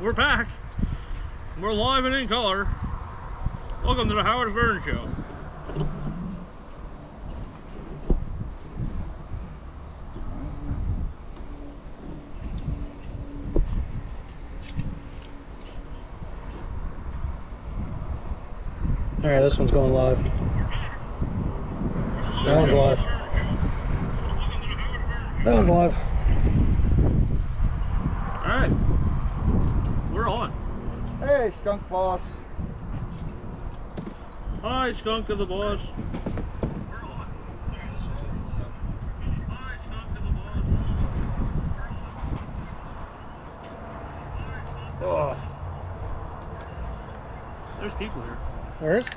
we're back. We're live and in color. Welcome to the Howard Vern Show. Alright, this one's going live. That one's live. That one's live. Alright. We're on. Hey, Skunk Boss. Hi, Skunk of the Boss. Oh. There's people here. Where is?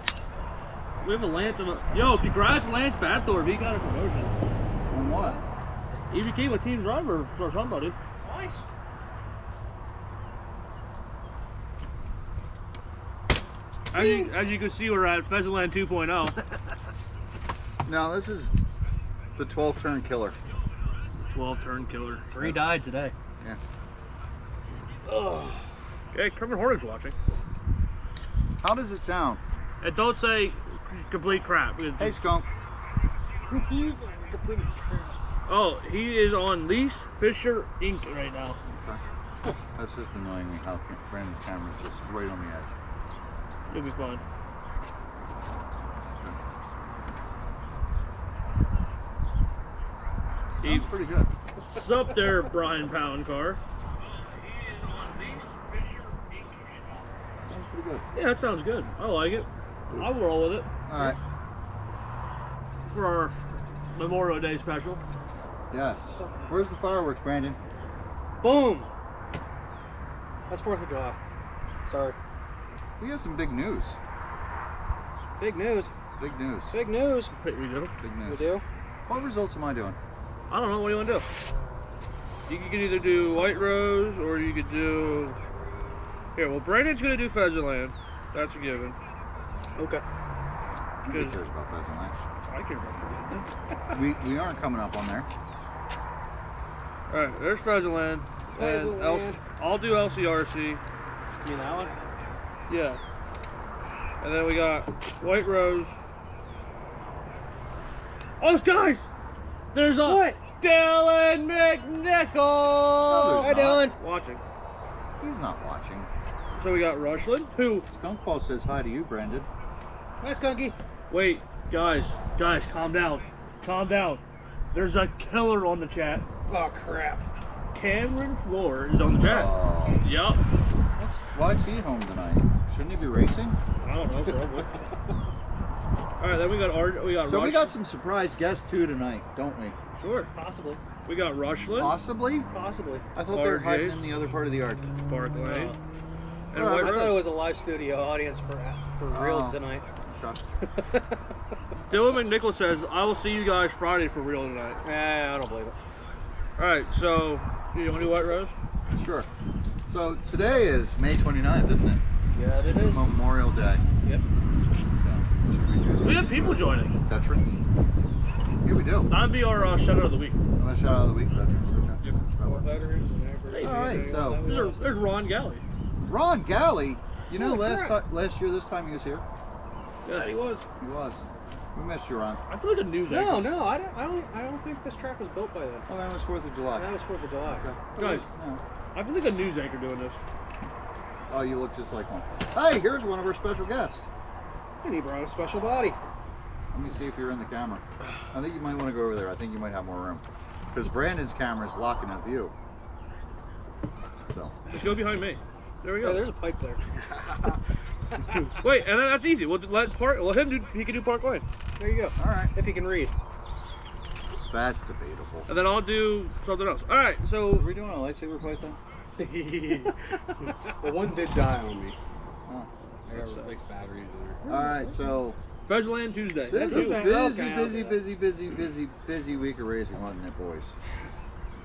We have a Lance of a... Yo, congrats Lance Bathorf. He got a promotion. On what? He became a team driver for somebody. Nice. As you can see, we're at Pheasantland 2.0. No, this is the 12-turn killer. 12-turn killer. 3 died today. Yeah. Ugh. Okay, Kermit Hornig's watching. How does it sound? And don't say complete crap. Hey, Skunk. He's like complete crap. Oh, he is on Lease Fisher Inc. right now. Okay. That's just annoying me how Brandon's camera's just right on the edge. You'll be fine. Sounds pretty good. What's up there, Brian Pound Car? Sounds pretty good. Yeah, that sounds good. I like it. I'll roll with it All right. for our Memorial Day special. Yes. Where's the fireworks, Brandon? Boom! That's 4th of July. Sorry. We have some big news. Big news. Big news. Big news. Wait, we do? Big We news. do? What results am I doing? I don't know. What do you want to do? You could either do White Rose or you could do... Here, well, Brandon's going to do Pheasantland. That's a given. Okay. Who cares about Pheasant Ranch? I care about Pheasantland. We aren't coming up on there. Alright, there's Pheasantland. And Pheasantland. I'll do LCRC. You mean that one? Yeah. And then we got White Rose. Oh, guys! There's a What? Dylan McNichol! No, Hi, there's not. Dylan. Watching. He's not watching. So we got Rushland, who... Skunk Ball says hi to you, Brandon. Hi, Skunky. Wait, guys, calm down. Calm down. There's a killer on the chat. Oh, crap. Cameron Floor is on the chat. Oh. Yup. Why is he home tonight? Shouldn't he be racing? I don't know, probably. Alright, then we got So Rush. we got some surprise guests too tonight, don't we? Sure. Possibly. We got Rushland, Possibly? Possibly. I thought they were hiding RJ's. in the other part of the yard. Park Lane, and Alright, White I thought it Rose. was a live studio audience for real Oh. tonight. Okay. Dylan McNichol says, I will see you guys Friday for real tonight. I don't believe it. Alright, so, you want to do White Rose? Sure. So today is May 29th, isn't it? Yeah, it is. Memorial Day. Yep. So, should we do some We have people joining. veterans? Yeah, we do. That'd be our shout out of the week. Want to shout out of the week, veterans? Okay. Yep. That works. All right, so There's Ron Galley. Ron Galley. You know, Holy last crap. year this time he was here. Yeah, he was. He was. We missed you, Ron. I feel like a news anchor. No, I don't think this track was built by then. Oh, that was 4th of July. That was 4th of July. Okay. Guys. No. I feel like a news anchor doing this. Oh, you look just like one. Hey, here's one of our special guests. And he brought a special body. Let me see if you're in the camera. I think you might want to go over there. I think you might have more room. Because Brandon's camera is blocking that view. So. Just go behind me. There we Yeah, go. there's a pipe there. Wait, and then that's easy. We'll let him do. He can do Park Lane, There you go. All right. If he can read. That's debatable. and then I'll do something else. All right. Are So we doing a lightsaber fight then? The one did die on me. Oh. I got replaced batteries in there. All right, so Pheasantland Tuesday. this That's is you. a Okay, busy week of racing, wasn't it, boys?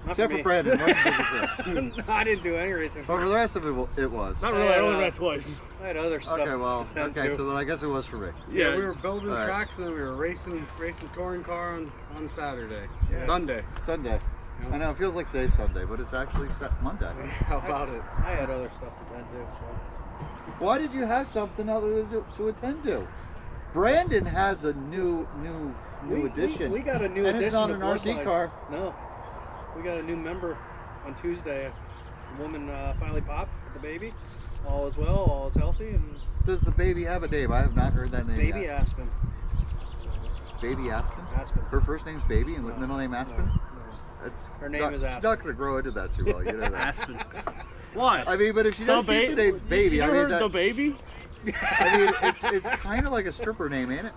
Not Except for me. Brandon. Wasn't busy for him. I didn't do any racing. But for the rest of it, it was. Not really. I only ran twice. I had other stuff. Okay, well, to tend okay, to. so then I guess it was for me. Yeah. We were building All right. tracks and then we were racing touring car on Saturday. Yeah. Sunday. Sunday. You know? I know it feels like today's Sunday, but it's actually Monday. How about it? I had other stuff to attend to. So. Why did you have something other to attend to? Brandon has a new addition. We got a new and addition. it's not to an RC Brookline. car. No, we got a new member on Tuesday. A woman finally popped with the baby. All is well, all is healthy, and Does the baby have a name? I have not heard that name baby yet. Aspen. Baby Aspen? Aspen. Her first name's Baby and No, middle name Aspen? No, no. That's Her name not, is She's Aspen. not going to grow into that too well, you know that. Aspen. Why? I mean, but if she The does keep the name Baby, You I ever mean, heard that, the baby? I mean, it's kind of like a stripper name, ain't it?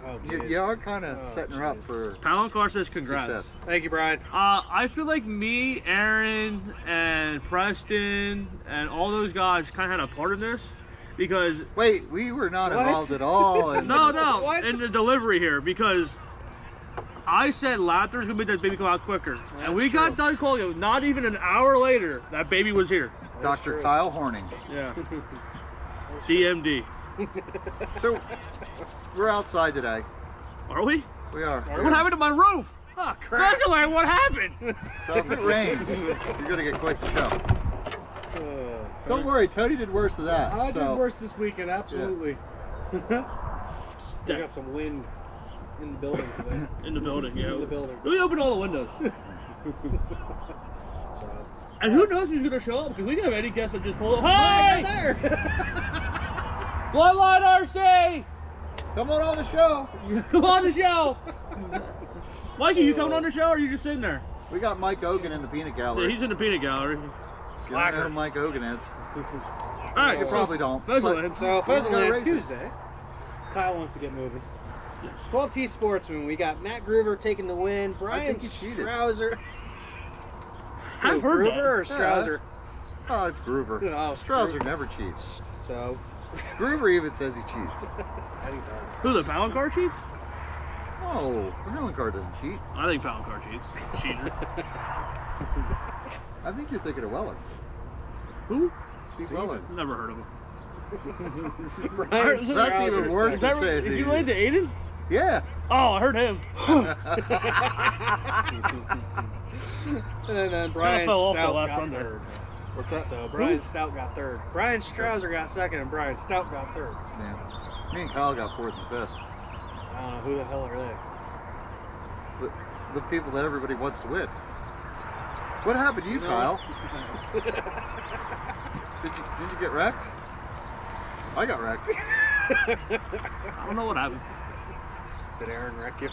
Oh, You, geez. you are kind of Oh, setting her up jeez. for Palancar says congrats. success. Thank you, Brian. I feel like me, Aaron, and Preston, and all those guys kind of had a part in this because Wait, we were not What? involved at all. In no, What? in the delivery here because I said Lather's gonna make that baby come out quicker, and we That's got true. done calling it. Not even an hour later, that baby was here. That's Dr. true. Kyle Horning. Yeah, DMD. So, we're outside today. Are we? We are. What happened to my roof? Oh, crap. Fezziland, what happened? So if it rains, you're going to get quite the show. Uh, Don't worry, Tony did worse than that. I so. did worse this weekend, absolutely. we got some wind in the building today. In the building, yeah. In the building. We opened all the windows. So, And who knows who's gonna show up? Because we can have any guest that just pull up. Hey! there. Bloodline RC! Come on the show. Come on the show! Mikey, you coming on the show or are you just sitting there? We got Mike Hogan in the peanut Yeah, gallery. he's in the peanut gallery. You don't know Slacker. who Mike Hogan is. Alright, You Oh, probably don't. Fezziland. So, Who's gonna Fezziland race it? Tuesday. Kyle wants to get moving. Yes. 12T Sportsman. We got Matt Groover taking the win. Brian think he cheated. Strouser. I've heard Groover that. or Strouser? Oh, it's Groover. Oh, Strouser Groover. never cheats. So, Groover even says he cheats. I think that's. Who, the Palancar cheats? Oh, Palancar doesn't cheat. I think Palancar cheats. Cheater. I think you're thinking of Weller. Who? Steve Weller. Never heard of him. Brian That's Strouser even worse. Is, second. that, is he related to Aiden? Yeah. Oh, I heard him. And then Brian fell off Stout the last got Sunday. third. What's that? So Brian Stout got third. Brian Strouser got second, and Brian Stout got third. Yeah. Me and Kyle got fourth and fifth. I don't know who the hell are they. The people that everybody wants to win. What happened to you, No. Kyle? Did you get wrecked? I got wrecked. I don't know what happened. Did Aaron wreck you?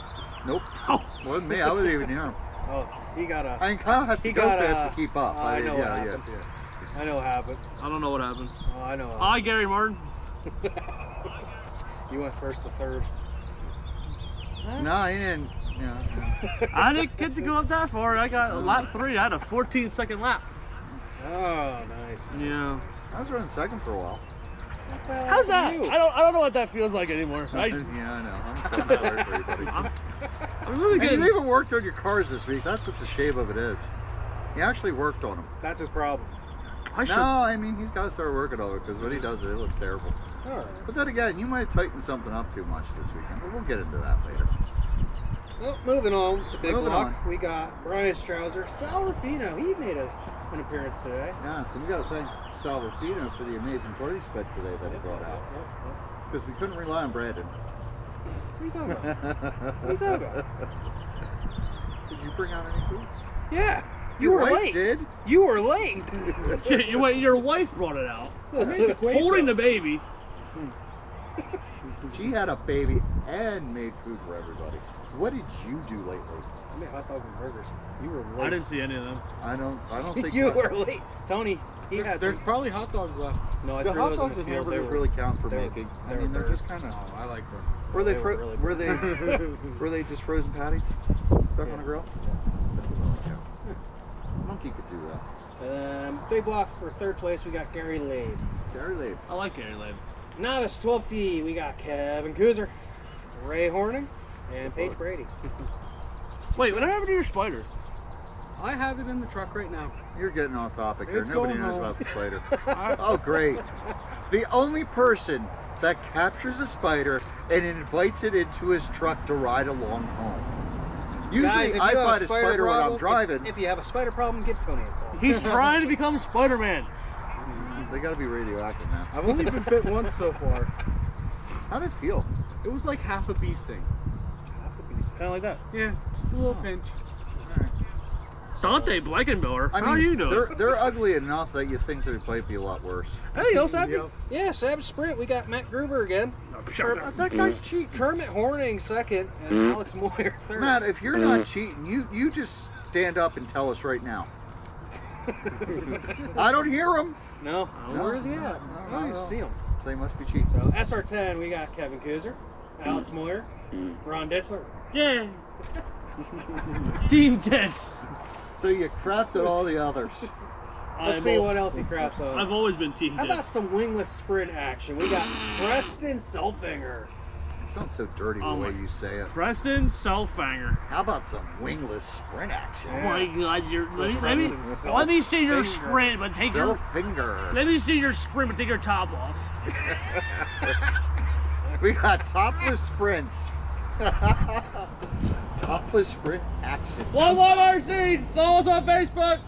Nope. Oh, Wasn't me. I wasn't even here. Oh, he got a. I mean, Kyle has to He go got fast to keep up. I mean, know yeah, what yeah, happened. yeah. I know what happened. I don't know what happened. Oh, I know. Hi, Gary Martin. You went first to third. No, he didn't. Yeah. I didn't get to go up that far. I got lap 3. I had a 14-second lap. Oh, nice. Yeah. I was running second for a while. How's that? I don't know what that feels like anymore. Yeah, I know. I'm so sorry for you, buddy. I'm really And good. you even worked on your cars this week. That's what's the shame of it is. He actually worked on them. That's his problem. I should. No, I mean, he's got to start working on it because when he does it, it looks terrible. All right. But then again, you might tighten something up too much this weekend, but we'll get into that later. Well, moving on to Big Moving Block. We got Brian Strouser. Sal Rufino, he made an appearance today. Yeah, so we got to thank Sal Rufino for the amazing party spec today that he brought out. Because we couldn't rely on Brandon. What are you talking about? What are you talking about? Did you bring out any food? Yeah, you Your were wife late. did. You were late. Your wife brought it out. Holding the baby. She had a baby and made food for everybody. What did you do lately? I made hot dogs and burgers. You were late. I didn't see any of them. I don't think You were late. Tony, he had There's some. probably hot dogs left. No, I the threw hot those dogs in and the field. They hamburgers were, really count for they were- making. they I mean, were they're burnt. just kind of. Oh, I like them. Were they They were really were they were they just frozen patties stuck on a grill? That doesn't really count. Monkey could do that. Big Block for third place, we got Gary Lade. Gary Lade. I like Gary Lane. Novice 12T, we got Kevin Kuzer, Ray Horning, and Paige Brady. Wait, what happened to your spider? I have it in the truck right now. You're getting off topic here. It's Nobody going knows home. about the spider. Oh, great. The only person that captures a spider and invites it into his truck to ride along home. Usually Guys, if I you have fight a spider when I'm problem, driving. If you have a spider problem, give Tony a call. He's trying to become Spider-Man. They gotta be radioactive, man. I've only been bit once so far. How'd it feel? It was like half a bee sting. Kind of like that. Yeah, just a little pinch. Dante Blankenmiller, I mean, how are you doing? They're ugly enough that you think they might be a lot worse. Anything else happening? Yep. Yeah, Savage Sprint. We got Matt Groover again. Oh, shut up. That guy's cheating. Kermit Horning second, and Alex Moyer third. Matt, if you're not cheating, you just stand up and tell us right now. I don't hear them. No, where is he at? No, I don't even see him. So they must be cheating. So SR10, we got Kevin Kuzer, Alex Moyer, Ron Ditzler. Yeah. Team Dents. So you crapped at all the others. Let's see what else he craps on. I've always been Team How about Dents. some wingless sprint action? We got Preston Selfinger. It sounds so dirty the Oh way my- you say it. Preston Selfanger. How about some wingless sprint action? Oh my God! Let Preston me see your Selfinger. sprint, but take your Selfinger. let me see your sprint, but take your top off. We got topless sprints. Topless sprint action. 1-1 RC. Follow us on Facebook.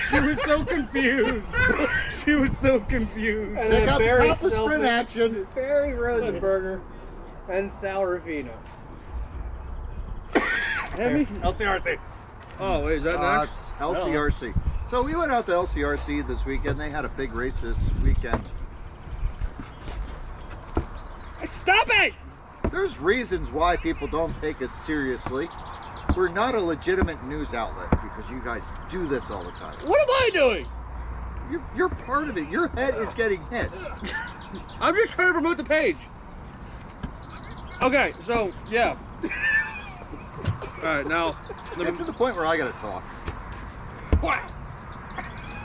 She was so confused. She was so confused. And Check then out the Barry topless sprint Selfinger, action. Barry Rosenberger, and Sal Ravino. LCRC. Oh wait, is that next? It's LCRC. So we went out to LCRC this weekend. They had a big race this weekend. Stop it! There's reasons why people don't take us seriously. We're not a legitimate news outlet because you guys do this all the time. What am I doing? You're part of it. Your head is getting hit. I'm just trying to promote the page. Okay, so yeah. All right, now. Let Get me, to the point where I gotta talk. what?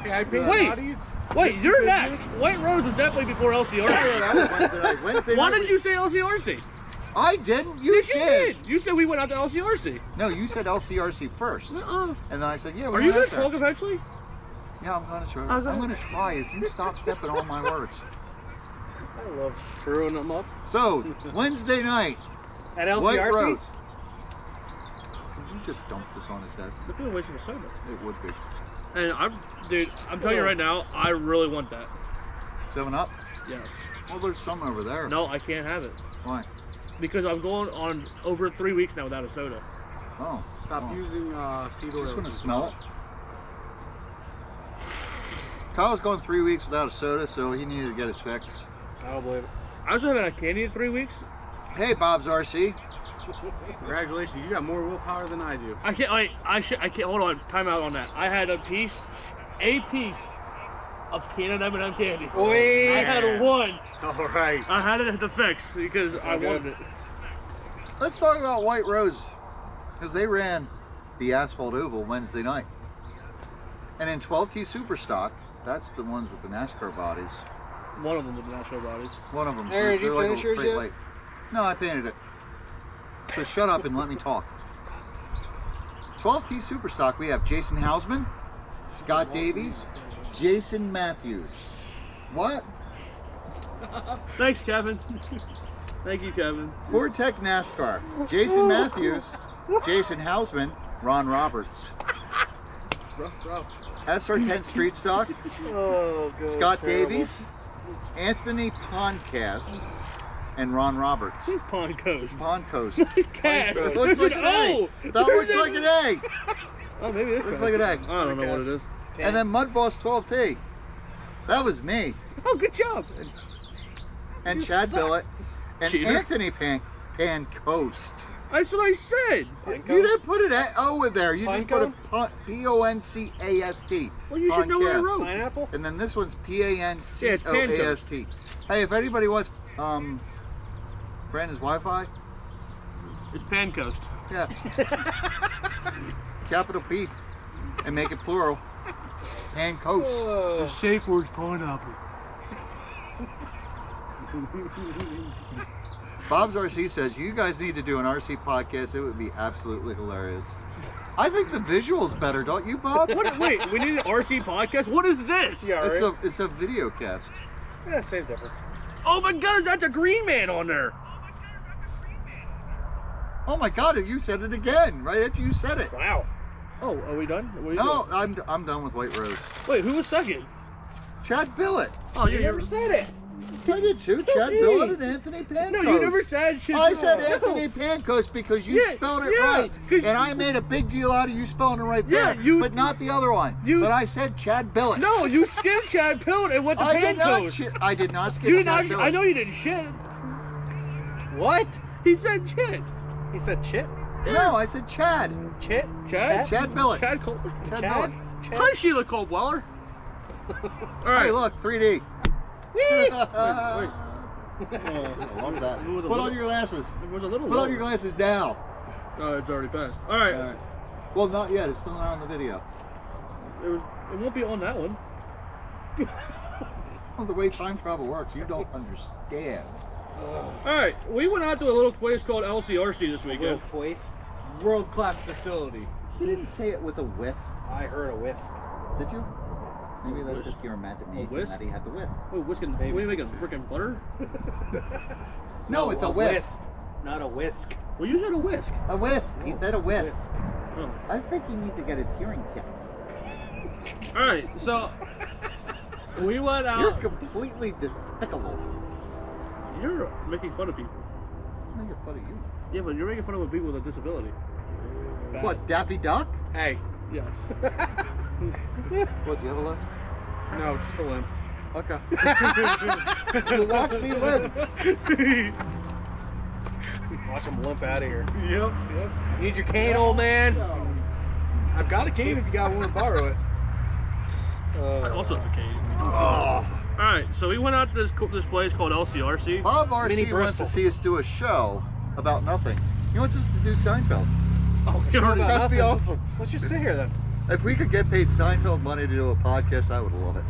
Hey, I painted Wait. bodies. Wait, you're next. White Rose was definitely before LCRC. That was Wednesday night. Wednesday Why night did you say LCRC? I didn't. You Yes, you did. did. You said we went out to LCRC. No, you said LCRC first. Uh-uh. And then I said, yeah, Are we're you going gonna talk eventually? Yeah, I'm gonna try. I'm I'm gonna try if you stop stepping on my words. I love screwing them up. So, Wednesday night, At White LCRC? Rose. Could you just dump this on his head? Look at the waste of a soda. It would be. And dude, I'm telling you right now, I really want that. 7-Up? Yes. Well, there's some over there. No, I can't have it Why? because I'm going on over 3 weeks now without a soda. Oh, Stop Oh. using seed oil. Just gonna smell it. Kyle's going 3 weeks without a soda, so he needed to get his fix. I don't believe it. I also haven't had candy in 3 weeks. Hey, Bob's RC. Congratulations, you got more willpower than I do. I can't. I can't. Hold on. Time out on that. I had a piece of peanut M&M candy. Oi. I had one. All right. I had it at the fix because I good. wanted it. Let's talk about White Rose, because they ran the Asphalt Oval Wednesday night. And in 12T Superstock, that's the ones with the NASCAR bodies. One of them with the national bodies. One of them. Aaron, did you they're like a finish yours crate yet? light. No, I painted it. So shut up and let me talk. 12T Superstock, we have Jason Hausman, Scott Davies, Jason Matthews. What? Thanks, Kevin. Thank you, Kevin. Ford Tech NASCAR, Jason Matthews, Jason Hausman, Ron Roberts. Rough. SR10 Street Stock, Oh, good. Scott Terrible. Davies, Anthony Pondcast, and Ron Roberts. He's Pond Coast. Pond Coast. He's Cash. It looks like an A. That looks like an A. Oh, maybe it's Looks like an egg. I don't know what it is. And then Mud Boss 12T. That was me. Oh, good job. And Chad Billett. And Cheater. Anthony Pancoast. That's what I said. You didn't put an O in there. You just put a Panco? P-O-N-C-A-S-T. Well, you should know what I Podcast. wrote. Pineapple? And then this one's Yeah, it's P-A-N-C-O-A-S-T. Hey, if anybody wants Brandon's Wi-Fi, It's Pan Coast. yeah. Capital P. And make it plural. Pancoast. Oh. safe word's pineapple. Bob's RC says, you guys need to do an RC podcast. It would be absolutely hilarious. I think the visual's better, don't you, Bob? Wait, we need an RC podcast? What is this? Yeah, right? It's a video cast. Yeah, same difference. Oh my God, that's a green man on there. Oh my God! You said it again right after you said it. Wow. Oh, are we done? What are you No, doing? I'm done with White Rose. Wait, who was second? Chad Billett. Oh, You never said it. I did too. Chad Billett and Anthony Pancos. No, you never said shit. I said Anthony Pancos because you Yeah, spelled it yeah, right, 'cause and I made a big deal out of you spelling it right Yeah, there, you- but not the other one. But I said Chad Billett. No, you skipped Chad Pillett and went to I did not. Pancos. I did not skip You did Chad not. Billett. I know you didn't shit. What? He said shit. He said chit? No, I said Chad. Chit? Chad? Chad Billett. Chad Cole. Chad Chad? Billett. Hi, Sheila Coldweller. All right. Hey, look, 3D. Wait. I love that. It was a Put on little- your glasses. It was a little. Put on low. your glasses now. Oh, it's already passed. All right. Well, not yet. It's still not on the video. It won't be on that one. Well, the way time travel works, you don't understand. All right. We went out to a little place called LCRC this Little weekend. place. World-class facility. You didn't say it with a wisp, I heard a whiff. did you? Maybe that's Wisp. just your imagination wisp? that he had the whip. Oh, whisking. What are you making? Freaking butter? No, it's a whip. Wisp, not a whisk. Well, you said a whisk. A whip. He said a whip. Oh. I think you need to get a hearing check. All right. So we went You're out. completely despicable. You're making fun of people. I'm making fun of you. Yeah, but you're making fun of people with a disability. Bad. What, Daffy Duck? Hey, Yes. What, do you have a lisp? no, just a limp. Okay. You watch me live. Watch him limp out of here. Yep. Need your cane, old man? I've got a cane if you guys want to borrow it. I also have a cane. Oh. All right, so we went out to this place called LCRC. Bob Mini RC wants to Bristol. see us do a show about nothing. He wants us to do Seinfeld. Oh, Sure God. about That'd be nothing. awesome. Let's just sit here then. If we could get paid Seinfeld money to do a podcast, I would love it.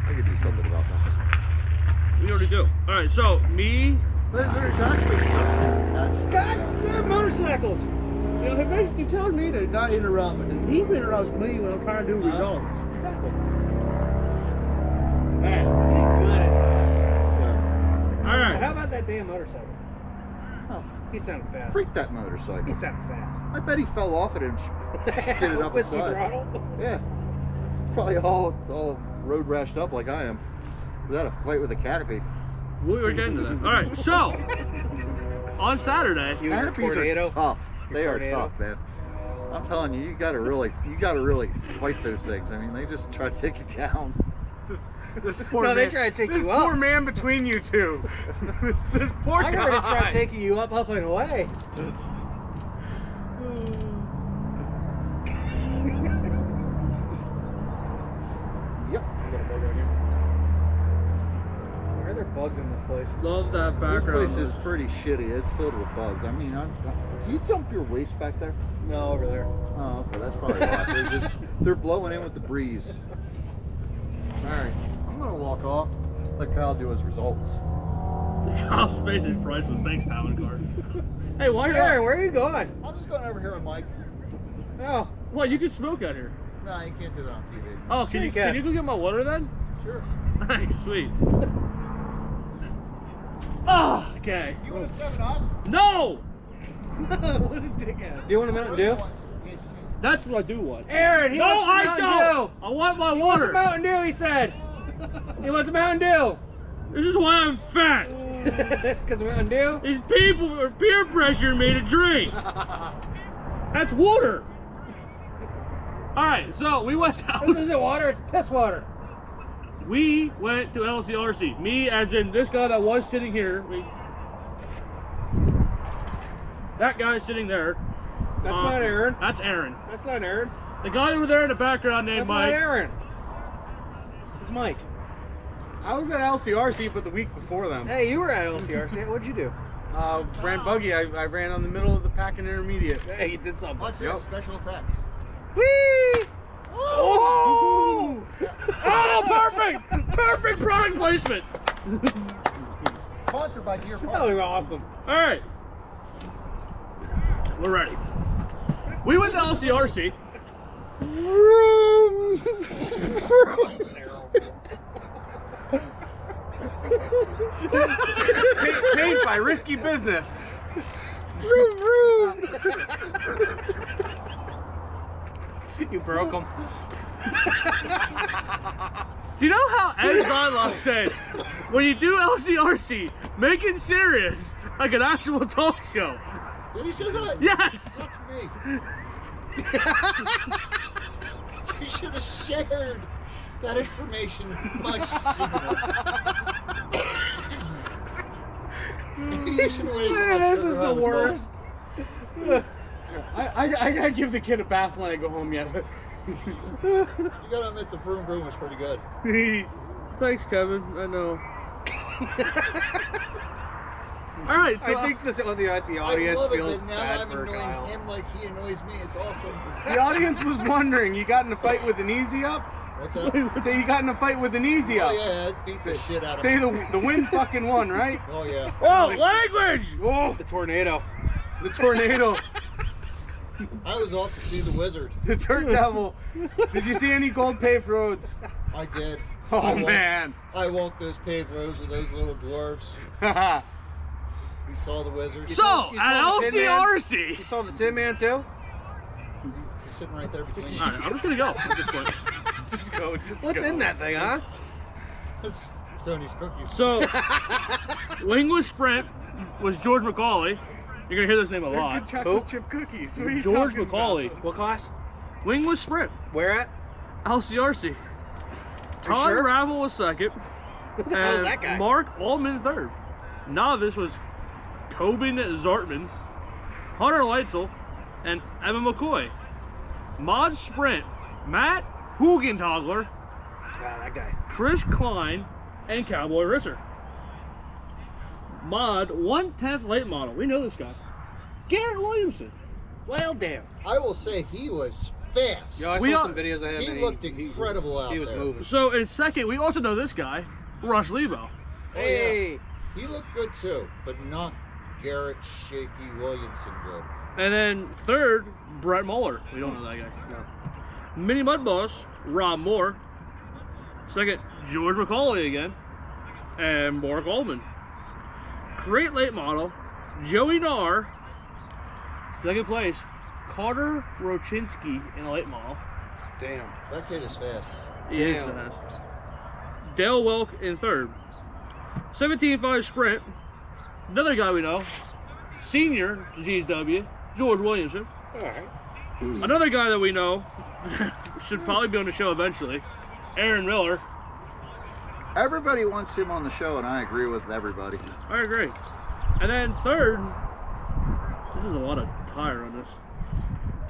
I could do something about nothing. We already do. All right, so me, There's actually substance attached. God damn motorcycles! you know, he basically tells me to not interrupt, but then he interrupts me when I'm trying to do results. Exactly. Man. He's good at All that. right. How about that damn motorcycle? Oh, He sounded fast. freak that motorcycle. He sounded fast. I bet he fell off it and skidded up the Whiskey side. throttle. Yeah. It's probably all road rashed up like I am. Without a fight with a canopy. We're getting to that. All right, so on Saturday, You and your Canopies tornado. are tough. They are tornado. tough, man. I'm telling you, you gotta really fight those things. I mean, they just try to take you down. This poor No, man, they try to take this you poor up. man between you two. this poor I'm guy. going to try taking you up and away. Yep. Why are there bugs in this place? love that This background. place is noise. pretty shitty. It's filled with bugs. I mean, do you dump your waste back there? No, over there. Oh, okay. That's probably why. They're blowing in with the breeze. All right. I'm gonna walk off. Let Kyle do his results. Kyle's face is priceless. Thanks, Pound Card. Hey, why are Aaron, you? where are you going? I'm just going over here with Mike. Oh, What? You can smoke out here. No, you can't do that on TV. Oh, Sure can you you can. can you go get my water then? Sure. Thanks, sweet. Oh, okay. You want a 7-Up? No, what a dickhead. Do you want a Mountain Dew? that's what I do want. Aaron, he No, wants a I Mountain don't. Dew. I want my He wants a water. Mountain Dew, he said. He wants a Mountain Dew. This is why I'm fat. Because Mountain Dew? These people are peer pressuring me to drink. That's water. All right, so we went to This isn't water, it's piss water. we went to LCRC. Me, as in this guy that was sitting here. That guy sitting there. That's not Aaron. That's Aaron. That's not Aaron. The guy over there in the background named That's Mike. not Aaron. It's Mike. I was at LCRC, but the week before them. Hey, you were at LCRC. What'd you do? Ran buggy. I ran on the middle of the pack and intermediate. Hey, you did something. What's Yep. this? Special effects. Whee! Oh! Oh, perfect! Perfect product placement. Sponsored by Deer That Park. was awesome. All right, we're ready. We went to LCRC. Paid by risky business. Vroom, vroom. You broke them. Do you know how Ed Zylock said, when you do LCRC, make it serious, like an actual talk show? Did he say that? Yes! That's me. You should have shared that information much sooner. Maybe you should have waited till This sugar is high the was worst. I gotta give the kid a bath when I go home yet. low. You gotta admit the vroom vroom was pretty good. Thanks, Kevin. I know. All right, so I think the audience I love feels it that now bad I'm for annoying Kyle. him like he annoys me. It's awesome. The audience was wondering, you got in a fight with an easy up? What's up? Say you got in a fight with an easy Oh up. yeah, it beat the shit out of Say me. the wind fucking won, right? Oh yeah. oh, language! Oh, The tornado. the tornado, I was off to see the wizard. the Turk Devil. Did you see any gold paved roads? I did. Oh I walked- man. I walked those paved roads with those little dwarves. Haha. We saw the wizard. So, saw at the Tin Man? LCRC... You saw the Tin Man too? He's sitting right there between All right, I'm just gonna go at this point. Just go. What's in that thing, huh? It's Tony's cookies. So, Wingless Sprint was George McCauley. You're gonna hear this name a lot. Chocolate chip cookies. What are you George talking McCauley. What class? Wingless Sprint. Where at? LCRC. Todd sure? Ravel was second. hell is And that guy? Mark Altman third. Novice was Tobin Zartman, Hunter Leitzel, and Emma McCoy. Mod Sprint, Matt Hugenthaler, Ah, that guy. Chris Klein, and Cowboy Risser. Mod 1/10 late model. We know this guy. Garrett Williamson. Well, damn. I will say he was fast. Yeah, I We saw are- some videos of him. He and looked incredible out He was there. moving. So in second, we also know this guy, Russ Lebo. Oh, Hey. He looked good too, but not Garrett Shaky Williamson good. And then third, Brett Muller. We don't know that guy. No. Mini Mud Boss, Rob Moore. Second, George McCauley again. And Mark Ullman. Great late model, Joey Narr. Second place, Carter Rochinski in a late model. Damn. That kid is fast. He is Damn. fast. Dale Welk in third. 17.5 sprint. Another guy we know, senior GSW, George Williamson. All right. Another guy that we know should probably be on the show eventually, Aaron Miller. Everybody wants him on the show, and I agree with everybody. I agree. And then third, this is a lot of tire on this.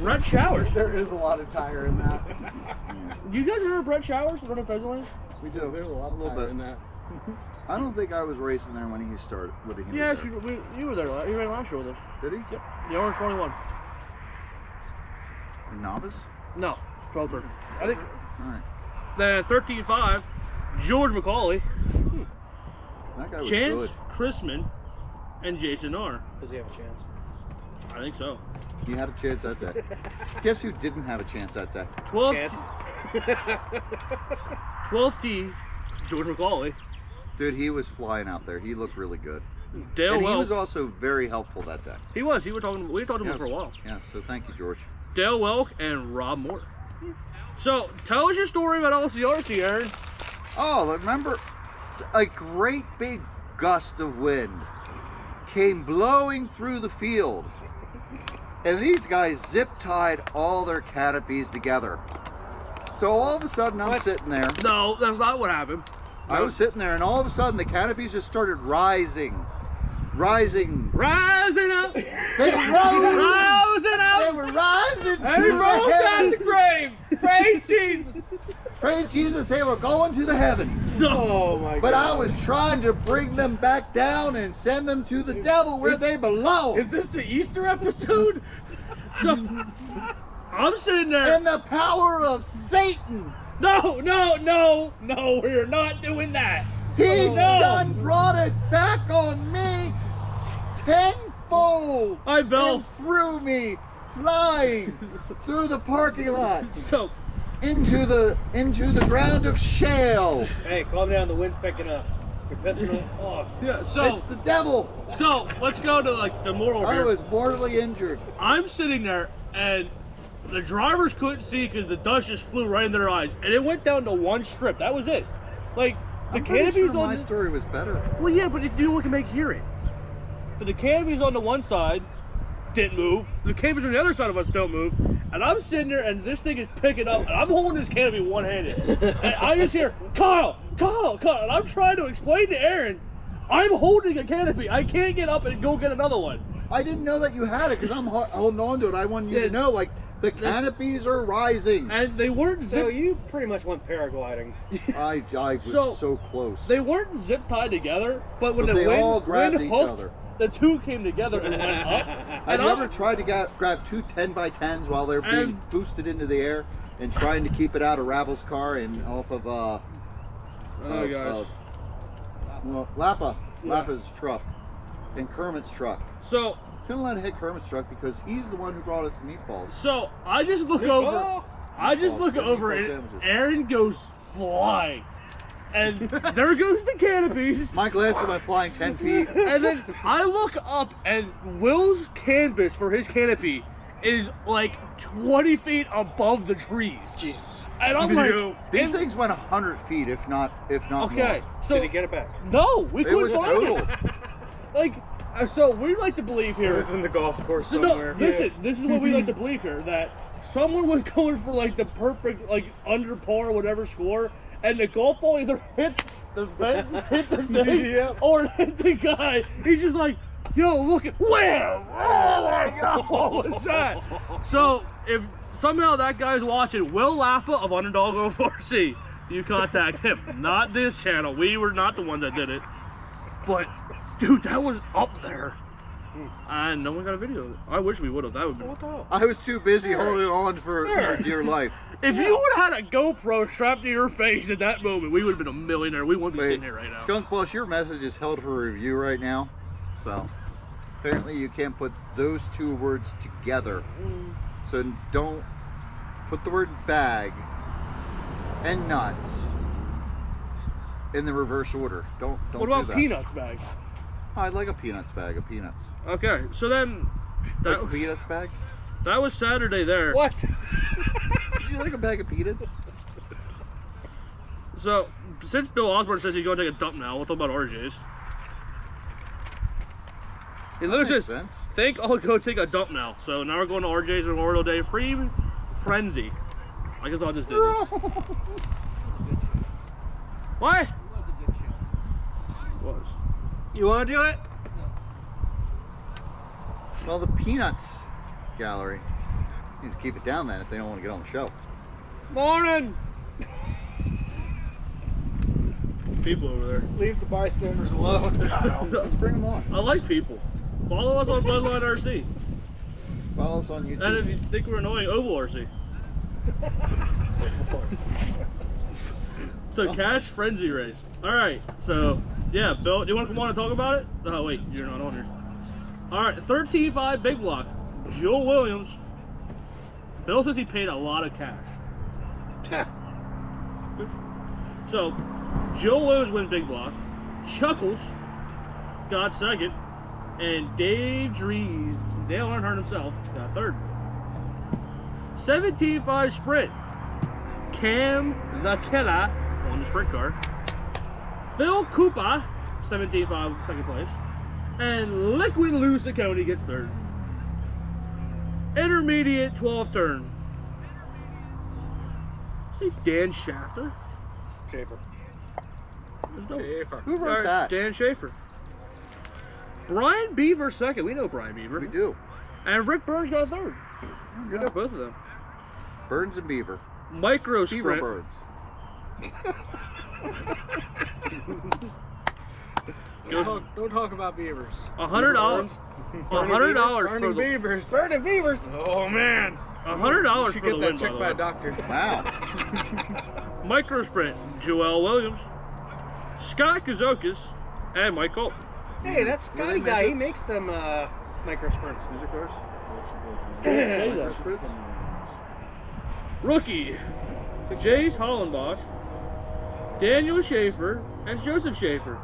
Brett Showers. There is a lot of tire in that. You guys remember Brett Showers running Pheasantlands? We do. There's a lot of Little tire bit. in that. I don't think I was racing there when he started. When he Yes, was there. you were there. You ran last year with us. Did he? Yep. The Orange 21. Novice? No, 12 I think. All right. Then 13.5, George McCauley, That guy was Chance good. Chrisman, and Jason Narr. Does he have a chance? I think so. He had a chance that day. Guess who didn't have a chance that day? 12 Chance. 12T, George McCauley, Dude, he was flying out there. He looked really good. Dale And he Welk. was also very helpful that day. He was. We were talking to him Yes. for a while. Yeah, so thank you, George. Dale Welk and Rob Moore. So tell us your story about LCRC, Aaron. Oh, remember, a great big gust of wind came blowing through the field. And these guys zip-tied all their canopies together. So all of a sudden, I'm sitting there. No, that's not what happened. I was sitting there, and all of a sudden, the canopies just started rising. Rising. Rising up, They rose. rising They up, were rising and he to rose the out the heavens. grave. Praise Jesus. Praise Jesus, they were going to the heavens. So, Oh my But I god. was trying to bring them back down and send them to the devil where they belong. Is this the Easter episode? so I'm sitting there. In the power of Satan. No, we're not doing that. He No. done brought it back on me tenfold. Hi, Bill. And threw me flying through the parking lot So, into the ground of shale. Hey, calm down. The wind's picking up. You're pissing it off. Yeah. So It's the devil. let's go to like the moral I here. was mortally injured. I'm sitting there and the drivers couldn't see because the dust just flew right in their eyes, and it went down to one strip. That was it. Like the I'm pretty canopies sure on. my story was better. Well, yeah, but no one can make hear it. But the canopies on the one side didn't move. The canopies on the other side of us don't move. And I'm sitting there, and this thing is picking up, and I'm holding this canopy one-handed. And I just hear, Kyle, Kyle, Kyle. And I'm trying to explain to Aaron, I'm holding a canopy. I can't get up and go get another one. I didn't know that you had it because I'm holding on to it. I wanted you Yeah. to know, like, the canopies are rising. And they weren't So zip. you pretty much went paragliding. I was So- so close. They weren't zip tied together, but when But the they wind, all grabbed wind each hooked, other. the two came together and went up. Have And you I'm- ever tried to grab two 10x10s while they're being And- boosted into the air and trying to keep it out of Ravel's car and off of Oh, gosh. well, Lappa's Yeah. truck and Kermit's truck. So Couldn't let it hit Kermit's truck because he's the one who brought us the meatballs. So I just look over. Oh, I just look Meatball over, and sandwiches. Aaron goes flying, and there goes the canopies. My glasses went flying 10 feet. And then I look up, and Will's canvas for his canopy is like 20 feet above the trees. Jesus. And I'm like, These and- things went 100 feet, if not okay, more. so Did he get it back? no, we It was couldn't find total. it. Like, so we like to believe It here. was in the golf course So no, somewhere. listen, this is what we like to believe here, that someone was going for like the perfect, like under par whatever score, and the golf ball either hit the fence, hit the thing, Yep. or it hit the guy. He's just like, yo, look at, wham! Oh my God, what was that? So if somehow that guy's watching, Will Lappa of Underdog 04C, you contact him, not this channel. We were not the ones that did it. But, dude, that was up there. And no one got a video of it. I wish we would have. That would be. What the hell? I was too busy holding on for dear life. If you would have had a GoPro strapped to your face at that moment, we would have been a millionaire. We wouldn't be sitting here right now. Skunk Boss, your message is held for review right now. So apparently you can't put those two words together. So don't put the word bag and nuts in the reverse order. Don't What do about that. peanuts bag? I'd like a peanuts bag of peanuts. Okay, so then Like that a peanuts bag? that was Saturday there. What? Would you like a bag of peanuts? So since Bill Osborne says he's going to take a dump now, we'll talk about RJ's. He literally Makes says, sense. think I'll go take a dump now. So now we're going to RJ's Memorial Day free frenzy. I guess I'll just do this. Why? It was a good show. Was. You want to do it? Well, the Peanuts Gallery needs to keep it down then if they don't want to get on the show. Morning. People over there. Leave the bystanders alone. Let's bring them on. I like people. Follow us on Bloodline RC. Follow us on YouTube. And if you think we're annoying, Oval RC. So Cash Frenzy Race. Alright, so yeah, Bill, do you want to come on and talk about it? Oh wait, you're not on here. Alright, 13.5 big block. Joel Williams. Bill says he paid a lot of cash. So Joel Williams wins big block. Chuckles got second. And Dave Dries, Dale Earnhardt himself, got third. 17.5 sprint. Cam the Killer on the sprint car. Phil Cooper, 17.5 second place. And Liquid Lou Ciccone gets third. Intermediate 12th turn. See Dan Schafter? Schaefer. There's no- Who wrote Alright, that? Dan Schaefer. Brian Beaver second. We know Brian Beaver. We do. And Rick Burns got third. We know both of them. Burns and Beaver. Micro Beaver sprint. birds. Don't talk about beavers. $100. $100 for Burning the beavers. Burning beavers. Oh man. $100 Should for the get that win. checked By by the a way. doctor. Wow. Micro sprint. Joel Williams, Scott Kazokis, and Mike Colt. Hey, that Scotty Really, guy, he midgets? makes them micro sprints. Music cars? Say that. Rookie. Jace Hollenbach, Daniel Schaefer, and Joseph Schaefer.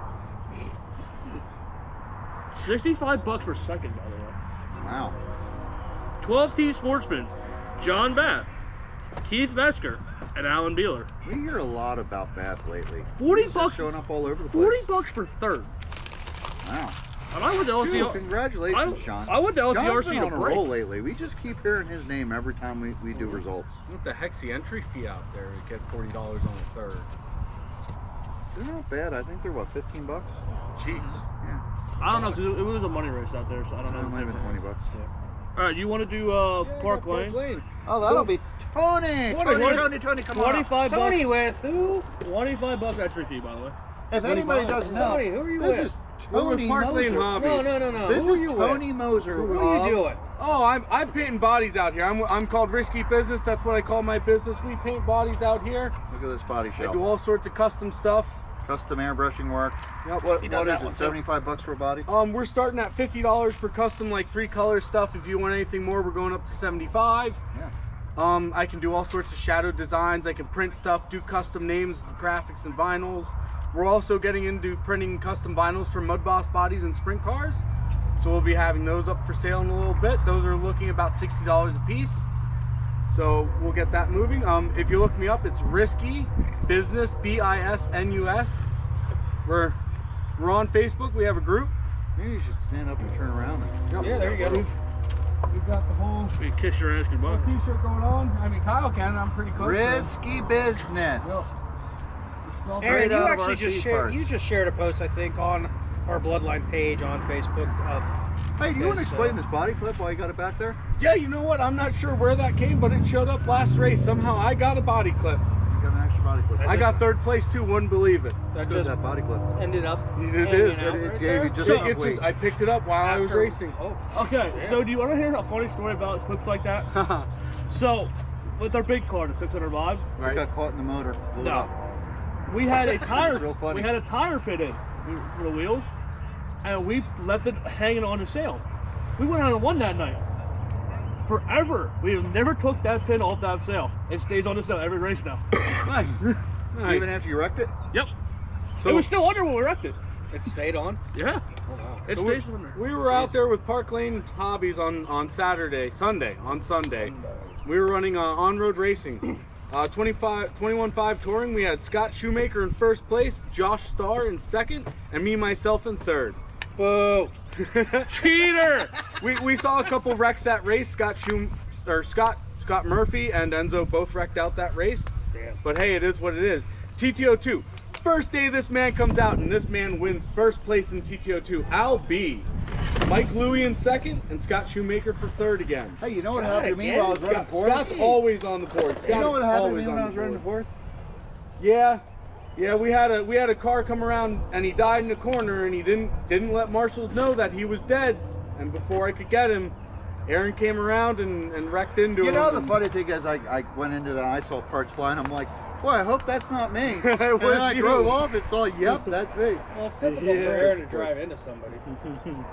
$65 for second, by the way. Wow. 12T Sportsman, John Bath, Keith Metzger, and Alan Beeler. We hear a lot about Bath lately. 40 He's just bucks showing up all over the place. $40 for third. Wow. And I went to Dude, LCR. congratulations, Sean. I went to John's LCRC been to on a break. roll lately. We just keep hearing his name every time we do results. What the heck's the entry fee out there to get $40 on a third? They're not bad. I think they're what, $15? Jeez. Yeah. I don't know, because it was a money race out there, so I don't know. It might have been $20. All right, you want to do Park Lane? Oh, that'll be Tony. Tony, come on. 25 Tony bucks. with who? $25 entry fee, by the way. If anybody doesn't know, Tony, who are you this with? is We're with Tony Park Lane Moser. Hobbies. No. This Who is are you Tony with? Moser. What are you doing? Oh, I'm painting bodies out here. I'm called Risky Business. That's what I call my business. We paint bodies out here. Look at this body I do shell. all sorts of custom stuff. Custom airbrushing work. Yep. What He does is that it? one, too. $75 for a body? We're starting at $50 for custom, like 3-color stuff. If you want anything more, we're going up to $75. Yeah. I can do all sorts of shadow designs. I can print stuff, do custom names, graphics, and vinyls. We're also getting into printing custom vinyls for Mud Boss bodies and sprint cars. So we'll be having those up for sale in a little bit. Those are looking about $60 a piece. So we'll get that moving. If you look me up, it's Risky Business, BISNUS. We're on Facebook. We have a group. Maybe you should stand up and turn around. Yeah, there you go. We've got the whole You kiss your ass goodbye. t-shirt going on. I mean, Kyle can. I'm pretty close. Risky business. Yep. Aaron, out you of actually RC just shared. parts. You just shared a post, I think, on our Bloodline page on Facebook of. Hey, do you want to this, explain this body clip while you got it back there? Yeah, you know what? I'm not sure where that came, but it showed up last race. Somehow I got a body clip. You got an extra body clip. That's I got third place too. Wouldn't believe it. Let's That go to just that body clip. ended up. It hanging is. out It right gave there. you just So enough weight. I picked it up while I was After- racing. Oh. Okay, Yeah. so do you want to hear a funny story about clips like that? So, with our big car, the 600 Bob, We Right. got caught in the motor. Blew it No. up. we had a It's tire. real funny. We had a tire pit in for the wheels, and we left it hanging on the sail. We went out and won that night. Forever, we have never took that pin off that sail. It stays on the sail every race now. Nice. Nice. Even after you wrecked it? Yep. So- It was still under when we wrecked it. It stayed on. Yeah. Oh wow. It So stays under. we were out there with Park Lane Hobbies on Sunday. We were running on-road racing. 21.5 touring. We had Scott Shoemaker in first place, Josh Starr in second, and me, myself in third. Boo. Cheater! We saw a couple wrecks that race. Scott Murphy and Enzo both wrecked out that race. Damn. But hey, it is what it is. TTO2. First day this man comes out and this man wins first place in TTO2. Al B. Mike Louie in second and Scott Shoemaker for third again. Hey, you know what Scott happened to me again? while I was running fourth? Scott's always on the board. Scott You know what is happened to always me when on I was the running board. fourth? Yeah, we had a car come around and he died in the corner and he didn't let marshals know that he was dead. And before I could get him, Aaron came around and wrecked into him. You know, the and- funny thing is, I went into that and I saw parts flying. I'm like, boy, I hope that's not me. It And then was I you. drove off and saw, yep, that's me. Well, it's typical Yeah. for Aaron to drive into somebody.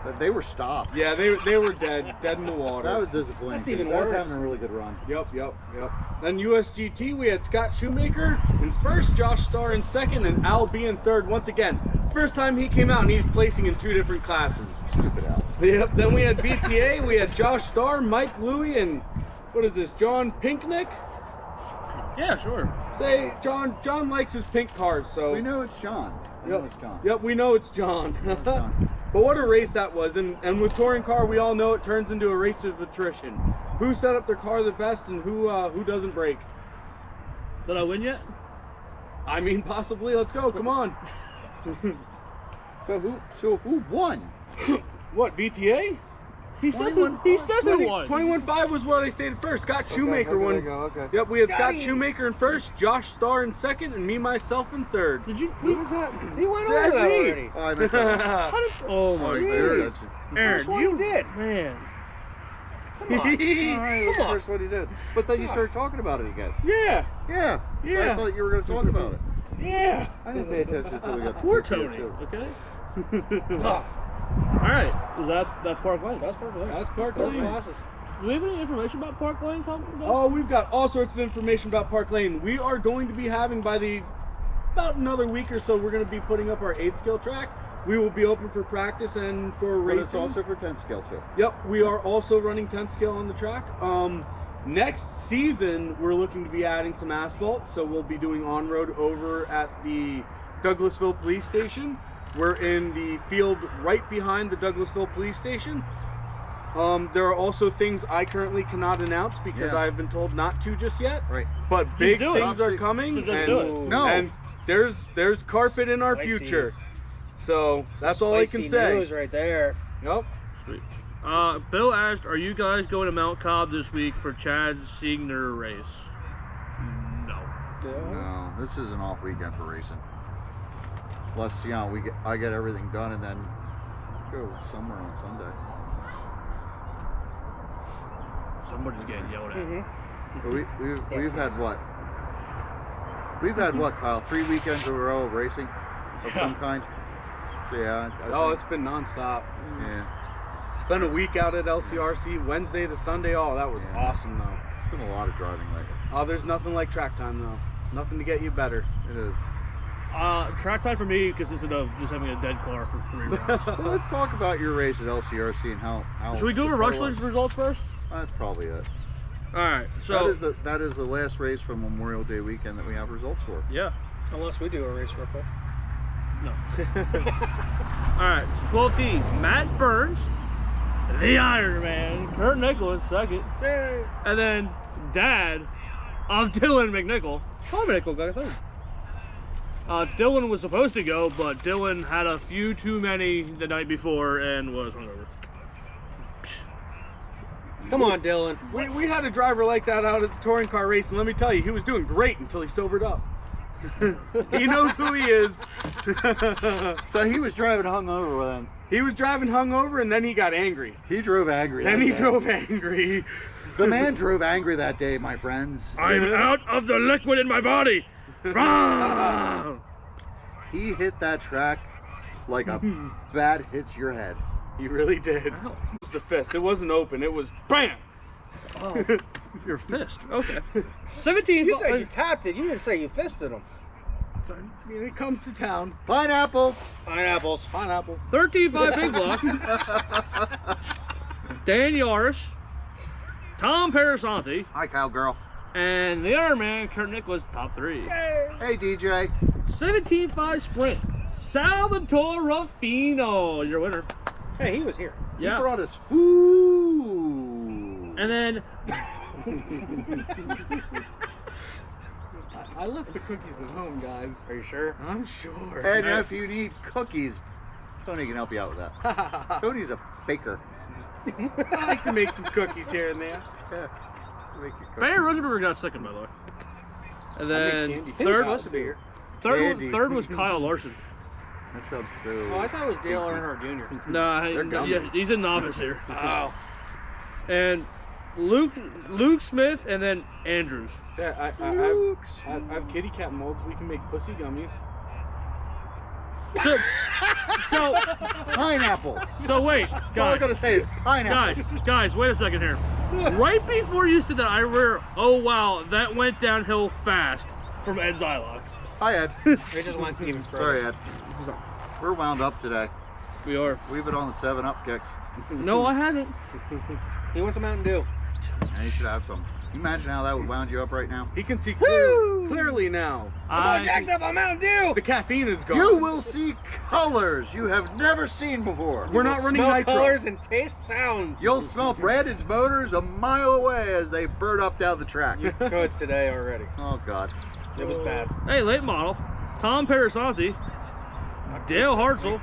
But they were stopped. Yeah, they were dead in the water. That was disappointing. That's even because I was worse. having a really good run. Yep. Then USGT, we had Scott Shoemaker in first, Josh Starr in second, and Al B in third. Once again, first time he came out and he's placing in 2 different classes. Stupid Al. Yep. Then we had VTA, we had Josh Starr, Mike Louie, and what is this, John Pinknick? Yeah, sure. Say, John likes his pink cars, so. We know it's John. I know it's John. Yep, we know it's John. John. But what a race that was, and with touring car, we all know it turns into a race of attrition. Who set up their car the best, and who doesn't break? Did I win yet? I mean, possibly. Let's go. Come on. So who won? What, VTA? He said 21 he said who won. 21.5 was where they stayed first. Scott Shoemaker okay, won. there you go, okay. Yep, we had Scotty. Scott Shoemaker in first, Josh Starr in second, and me, myself in third. Did you? Who was that? He went over That's that me. already. Oh, I missed that. How did? Oh my Oh, god, there it is. Aaron, First one you he did. man. Come on. All right, that's Come the on. first one he did. But then you started talking about it again. Yeah, Yeah. So I Yeah. thought you were going to talk about it. yeah. I didn't pay attention until we got to Poor 2 Tony. too. Okay. Ah, All right. Is that's Park Lane? that's perfect. That's Park Both Lane. classes. Do we have any information about Park Lane? Oh, we've got all sorts of information about Park Lane. We are going to be having about another week or so, we're going to be putting up our 8 skill track. we will be open for practice and for But racing. it's also for 10 scale too. Yep, we are also running 10 scale on the track. Next season, we're looking to be adding some asphalt, so we'll be doing on-road over at the Douglasville Police Station. We're in the field right behind the Douglasville Police Station. There are also things I currently cannot announce because Yeah. I've been told not to just yet. Right. But big do it. things are coming. So just and, do it. No. And there's carpet in our Spicy. future. So that's all I can Spicy say. news right there. Yep. Sweet. Bill asked, "Are you guys going to Mount Cobb this week for Chad's Siegner race?" No. No, this is an off weekend for racing. Plus, I get everything done and then go somewhere on Sunday. Somebody's getting yelled at. Mm-hmm. But we've had what? We've had what, Kyle? 3 weekends in a row of racing of some kind. So yeah. Oh, it's been nonstop. yeah. Spent a week out at LCRC Wednesday to Sunday. Oh, that was Yeah. awesome though. It's been a lot of driving lately. Oh, there's nothing like track time though. Nothing to get you better. It is. Track time for me consisted of just having a dead car for 3 rounds. So let's talk about your race at LCRC and how. Should we go over Rushland's results first? That's probably it. All right. So that is the last race from Memorial Day weekend that we have results for. yeah. Unless we do a race real quick. No. All right. So 12 team. Matt Burns, the Iron Man, Kurt Nicholas second, Yay. and then dad of Dylan McNichol, Sean McNichol got a third. Dylan was supposed to go, but Dylan had a few too many the night before and was hungover. Come on, Dylan. We had a driver like that out at the touring car race, and let me tell you, he was doing great until he sobered up. He knows who he is. So he was driving hungover then. He was driving hungover, and then he got angry. He drove angry. Then that he day. drove angry. The man drove angry that day, my friends. I'm out of the liquid in my body. Rah! He hit that track like a bat hits your head. He really did. It was the fist. It wasn't open. It was BAM! Oh, your fist. Okay. 17. You said you tapped it. You didn't say you fisted him. I mean, it comes to town. Pineapples. Pineapples. Pineapples. 13-5 big block. Dan Yaris, Tom Parasanti, Hi, cowgirl. and the Iron Man, Kurt Nicholas, top 3. Hey, DJ. 17-5 sprint. Salvatore Ruffino, your winner. Hey, he was here. He Yeah. brought us food. And then I left the cookies at home, guys. Are you sure? I'm sure. And if you need cookies, Tony can help you out with that. Tony's a baker. I like to make some cookies here and there. Yeah. Make you Barry cookies. Rosenberg got second, by the way. And I make then candy. He was third, supposed to be here. Candy. third was Kyle Larson. That sounds so. Oh, I thought it was Dale Earnhardt Jr. Nah, They're yeah, gummies. he's a novice here. Oh. And Luke Smith, and then Andrews. See, I have kitty cat molds. We can make pussy gummies. So Pineapples. so wait, That's all I gotta guys, say is pineapples. guys, wait a second here. Right before you said that, I heard, oh wow, that went downhill fast from Ed Zylox. Hi, Ed. It just went even further. Sorry, Ed. We're wound up today. We are. We've been on the 7-Up kick. No, I hadn't. He wants a Mountain Dew. And you should have some. Can you imagine how that would wound you up right now? He can see clearly now. I'm all jacked up on Mountain Dew. The caffeine is gone. You will see colors you have never seen before. We're not running Smell nitro. colors and taste sounds. You'll smell Brandon's motors a mile away as they bird up down the track. You could today already. Oh, God. It was bad. Hey, late model. Tom Parasanti, Dale Hartzell,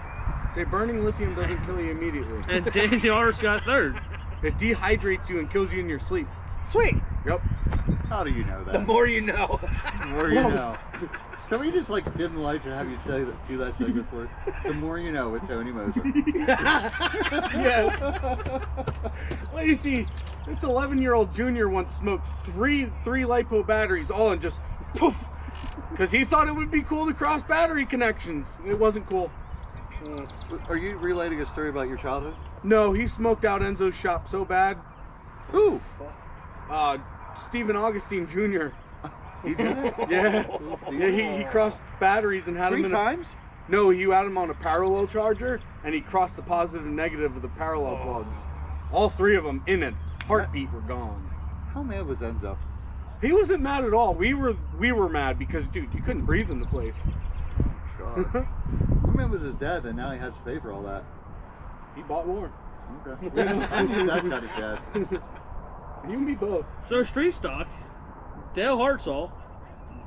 Say burning lithium doesn't kill you immediately. and Dan Yaris got third. It dehydrates you and kills you in your sleep. Sweet. Yep. How do you know The that? more you know. The more you know. Can we just like dim the lights and have you do that segment for us? The more you know with Tony Moser. Yes. Lacey, this 11-year-old junior once smoked three LiPo batteries all in just poof. Because he thought it would be cool to cross battery connections. It wasn't cool. Are you relating a story about your childhood? No, he smoked out Enzo's shop so bad. Ooh. Stephen Augustine Jr. He did it? Yeah. Yeah, he crossed batteries and had them 3 in times? No, he had him on a parallel charger, and he crossed the positive and negative of the parallel plugs. All three of them in a heartbeat were gone. How mad was Enzo? He wasn't mad at all. We were mad because, dude, you couldn't breathe in the place. God. How mad was his dad that now he has to pay for all that? He bought more. Okay. I need that kind of dad. You and me both. So Street Stock, Dale Hartzell,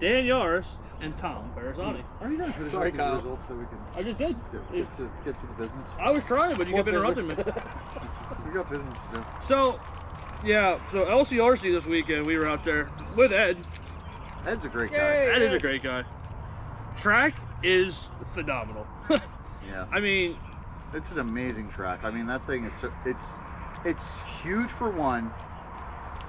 Dan Yaris, and Tom Barazani. Are you going to Sorry, the Kyle. results so we can I just did. get to the business? I was trying, but you kept interrupting me. We got business to do. So, yeah, so LCRC this weekend, we were out there with Ed. Ed's a great guy. Ed is a great guy. Track is phenomenal. Yeah. I mean, It's an amazing track. I mean, that thing is it's huge for one,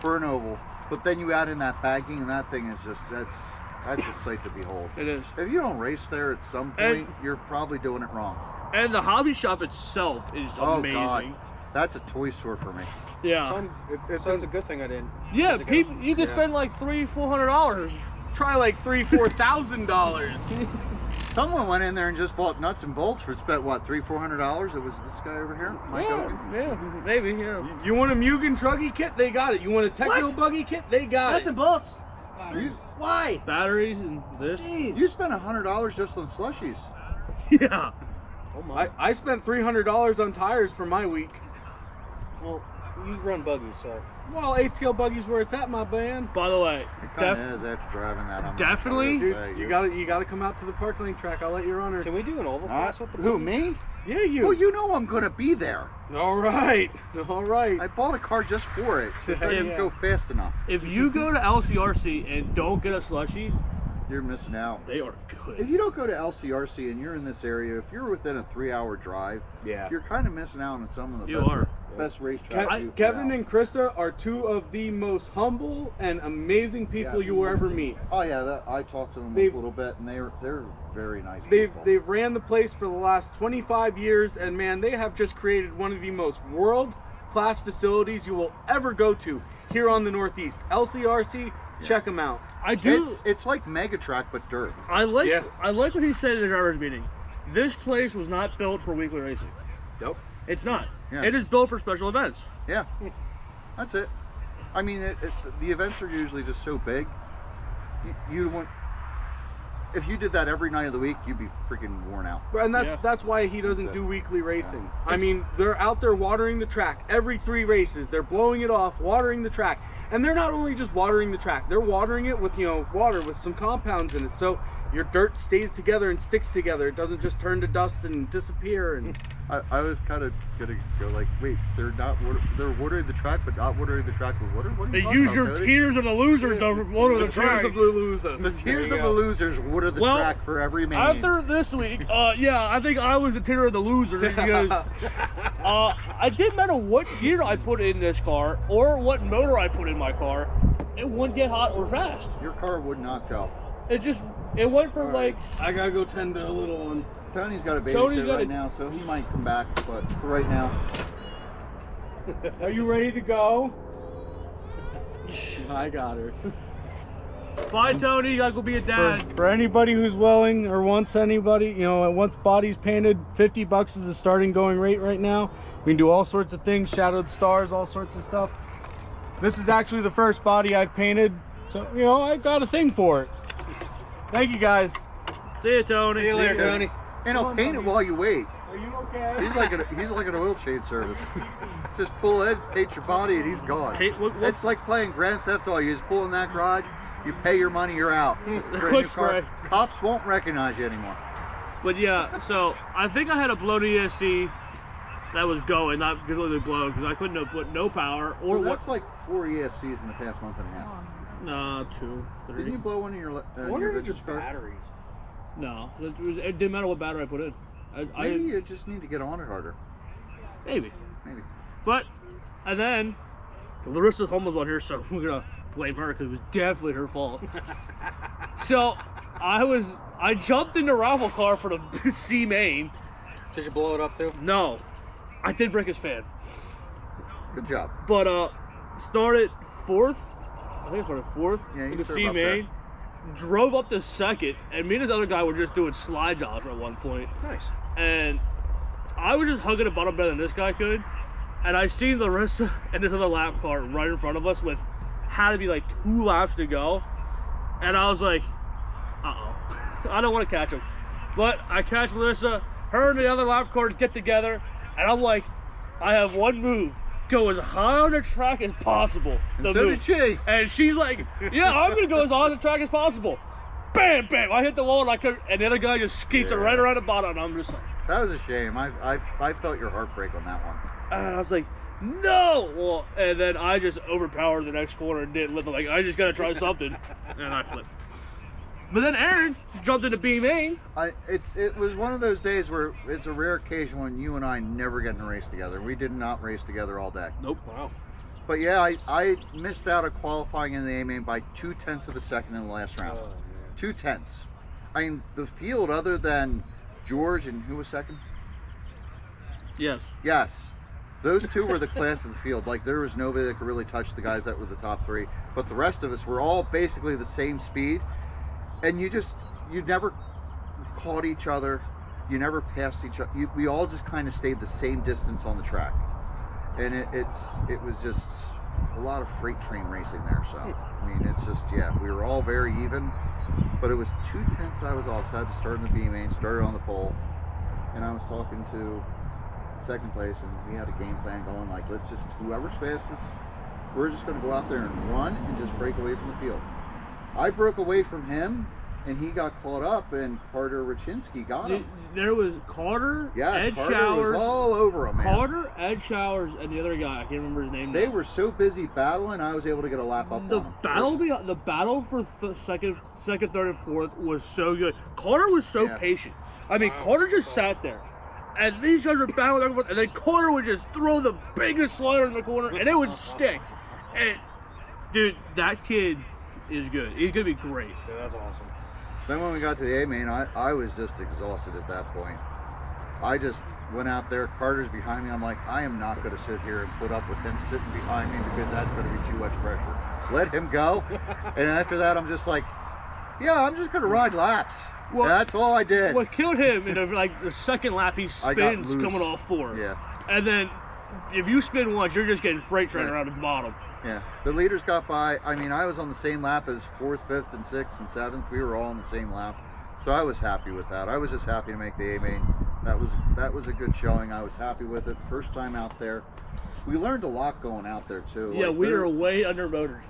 for an oval, but then you add in that banking, and that thing is just that's a sight to behold. it is. If you don't race there at some point, you're probably doing it wrong. And the hobby shop itself is Oh amazing. God, that's a toy store for me. Yeah. It's a good thing I didn't. Yeah, get to go. people, you can spend like $300-400. Try like $3,000-4,000. Someone went in there and just bought nuts and bolts for spent what $300-400. It was this guy over here, Mike Hogan. Yeah, maybe, yeah. You want a Mugen Truggy kit? They got it. You want a Techno Buggy kit? They got Nuts it. and bolts. You, Why? Batteries and this. you spent $100 just on slushies. Yeah. Oh my. I spent $300 on tires for my week. Well, you run buggies, so. Well, 8-scale buggy's where it's at, my band. By the way, It kind of is after driving that. I'm Definitely. Dude, you gotta come out to the Park Lane track. I'll let you run her. Can we do an oval class with the Who, buggy? me? Yeah, you. Well, you know I'm gonna be there. All right. All right. I bought a car just for it. So if I didn't Yeah. go fast enough. if you go to LCRC and don't get a slushie, You're missing out. they are If good. you don't go to LCRC and you're in this area, if you're within a 3-hour drive, Yeah. you're kind of missing out on some of the You best, are. best racetracks. you put Kevin out. and Krista are two of the most humble and amazing people Yes. you will ever meet. Oh yeah, I talked to them a They've- little bit, and they're very nice They've people. ran the place for the last 25 years, and man, they have just created one of the most world-class facilities you will ever go to here on the Northeast. LCRC, check them out. I do. It's like Megatrack but dirt. I like. Yeah. I like what he said in the drivers' meeting. This place was not built for weekly racing. Dope. It's not. Yeah. It is built for special events. Yeah, that's it. I mean, the events are usually just so big. You want. If you did that every night of the week, you'd be freaking worn out. And Yeah. that's why he doesn't That's it. do weekly racing. I mean, they're out there watering the track every 3 races. They're blowing it off, watering the track. And they're not only just watering the track, they're watering it with, water with some compounds in it. So your dirt stays together and sticks together. It doesn't just turn to dust and disappear. And I was kind of gonna go like, wait, they're watering the track, but not watering the track with water. What are They you talking use about, your Cody? tears of the losers to water the the track. tears of the losers. The tears of the losers water the Well, track for every man. After this week, yeah, I think I was the tear of the losers because I didn't matter what gear I put in this car or what motor I put in my car, it wouldn't get hot or fast. Your car would not go. It went from like, I gotta go tend to a little one. Tony's got a Tony's babysit got right a- now, so he might come back, but for right now, Are you ready to go? I got her. bye Tony, you gotta go be a dad. For anybody who's willing or wants anybody, wants bodies painted, $50 is the starting going rate right now. We can do all sorts of things, shadowed stars, all sorts of stuff. This is actually the first body I've painted, so I got a thing for it. Thank you guys. See you, Tony. See you later, Okay. Tony. and I'll on, paint it buddy. while you wait. Are you okay? He's like an oil change service. Just pull in, paint your body, and he's gone. Hey, what- It's like playing Grand Theft Auto. You just pull in that garage, you pay your money, you're out. Brand new Quick car. spray. Cops won't recognize you anymore. But yeah, so I think I had a blown ESC that was going, not completely blown, because I couldn't have put no power or So what. that's like 4 ESCs in the past month and a half. Nah, 2, 3. Didn't you blow one in your I wonder if it's vintage just car? batteries. No, it didn't matter what battery I put in. Maybe you just need to get on it harder. Maybe. Maybe. But, and then, Larissa Holm was on here, so we're gonna blame her because it was definitely her fault. So, I jumped in the raffle car for the C main. Did you blow it up too? No, I did break his fan. Good job. But, started 4th. I think I started 4th Yeah, you in the started C about main. drove up to second, and me and this other guy were just doing slide jobs at one point. Nice. And I was just hugging the bottom better than this guy could. And I seen Larissa and this other lap car right in front of us with had to be like 2 laps to go. And I was like, uh-oh. I don't want to catch him. But I catch Larissa, her and the other lap cars get together, and I'm like, I have one move. Go as high on the track as possible. And so did she. And she's like, yeah, I'm going to go as high on the track as possible. Bam, bam. I hit the wall, and the other guy just skeets it right around the bottom, and I'm just like... That was a shame. I felt your heartbreak on that one. And I was like, no! Well, and then I just overpowered the next corner and didn't live. Like, I just got to try something. And I flipped. But then Aaron jumped into B main. It was one of those days where it's a rare occasion when you and I never get in a race together. We did not race together all day. Nope. Wow. But yeah, I missed out on qualifying in the A main by 0.2 of a second in the last round. Oh, man. 0.2. I mean, the field other than George and who was second? Yes. Yes. Those two were the class of the field. Like, there was nobody that could really touch the guys that were the top 3. But the rest of us were all basically the same speed. And you never caught each other. You never passed each other. We all just kind of stayed the same distance on the track. And it was just a lot of freight train racing there. So, I mean, it's just, yeah, we were all very even. But it was 0.2 I was off. So I had to start in the B main, started on the pole. And I was talking to second place, and we had a game plan going like, let's just, whoever's fastest, we're just going to go out there and run and just break away from the field. I broke away from him, and he got caught up, and Carter Rachinsky got him. There was Carter, Yes, Ed Carter Showers, was all over him, man. Carter, Ed Showers, and the other guy. I can't remember his name. They now. were so busy battling, I was able to get a lap up The on them. battle for second, third, and fourth was so good. Carter was so Yeah. patient. I mean, Carter just sat there, and these guys were battling everyone, and then Carter would just throw the biggest slider in the corner, and it would stick. And dude, that kid is good. He's gonna be great. Yeah, that's awesome. Then when we got to the A main, I was just exhausted at that point. I just went out there, Carter's behind me. I'm like, I am not going to sit here and put up with him sitting behind me because that's going to be too much pressure. Let him go. And after that, I'm just like, yeah, I'm just going to ride laps. Well, that's all I did. What killed him in the second lap, he I got spins loose. coming off 4. Yeah. And then if you spin once, you're just getting freight train around at the bottom. Yeah, the leaders got by. I mean, I was on the same lap as 4th, 5th, and 6th, and 7th. We were all on the same lap, so I was happy with that. I was just happy to make the A main. That was a good showing. I was happy with it. First time out there. We learned a lot going out there too. Yeah, Like, we were way under motored.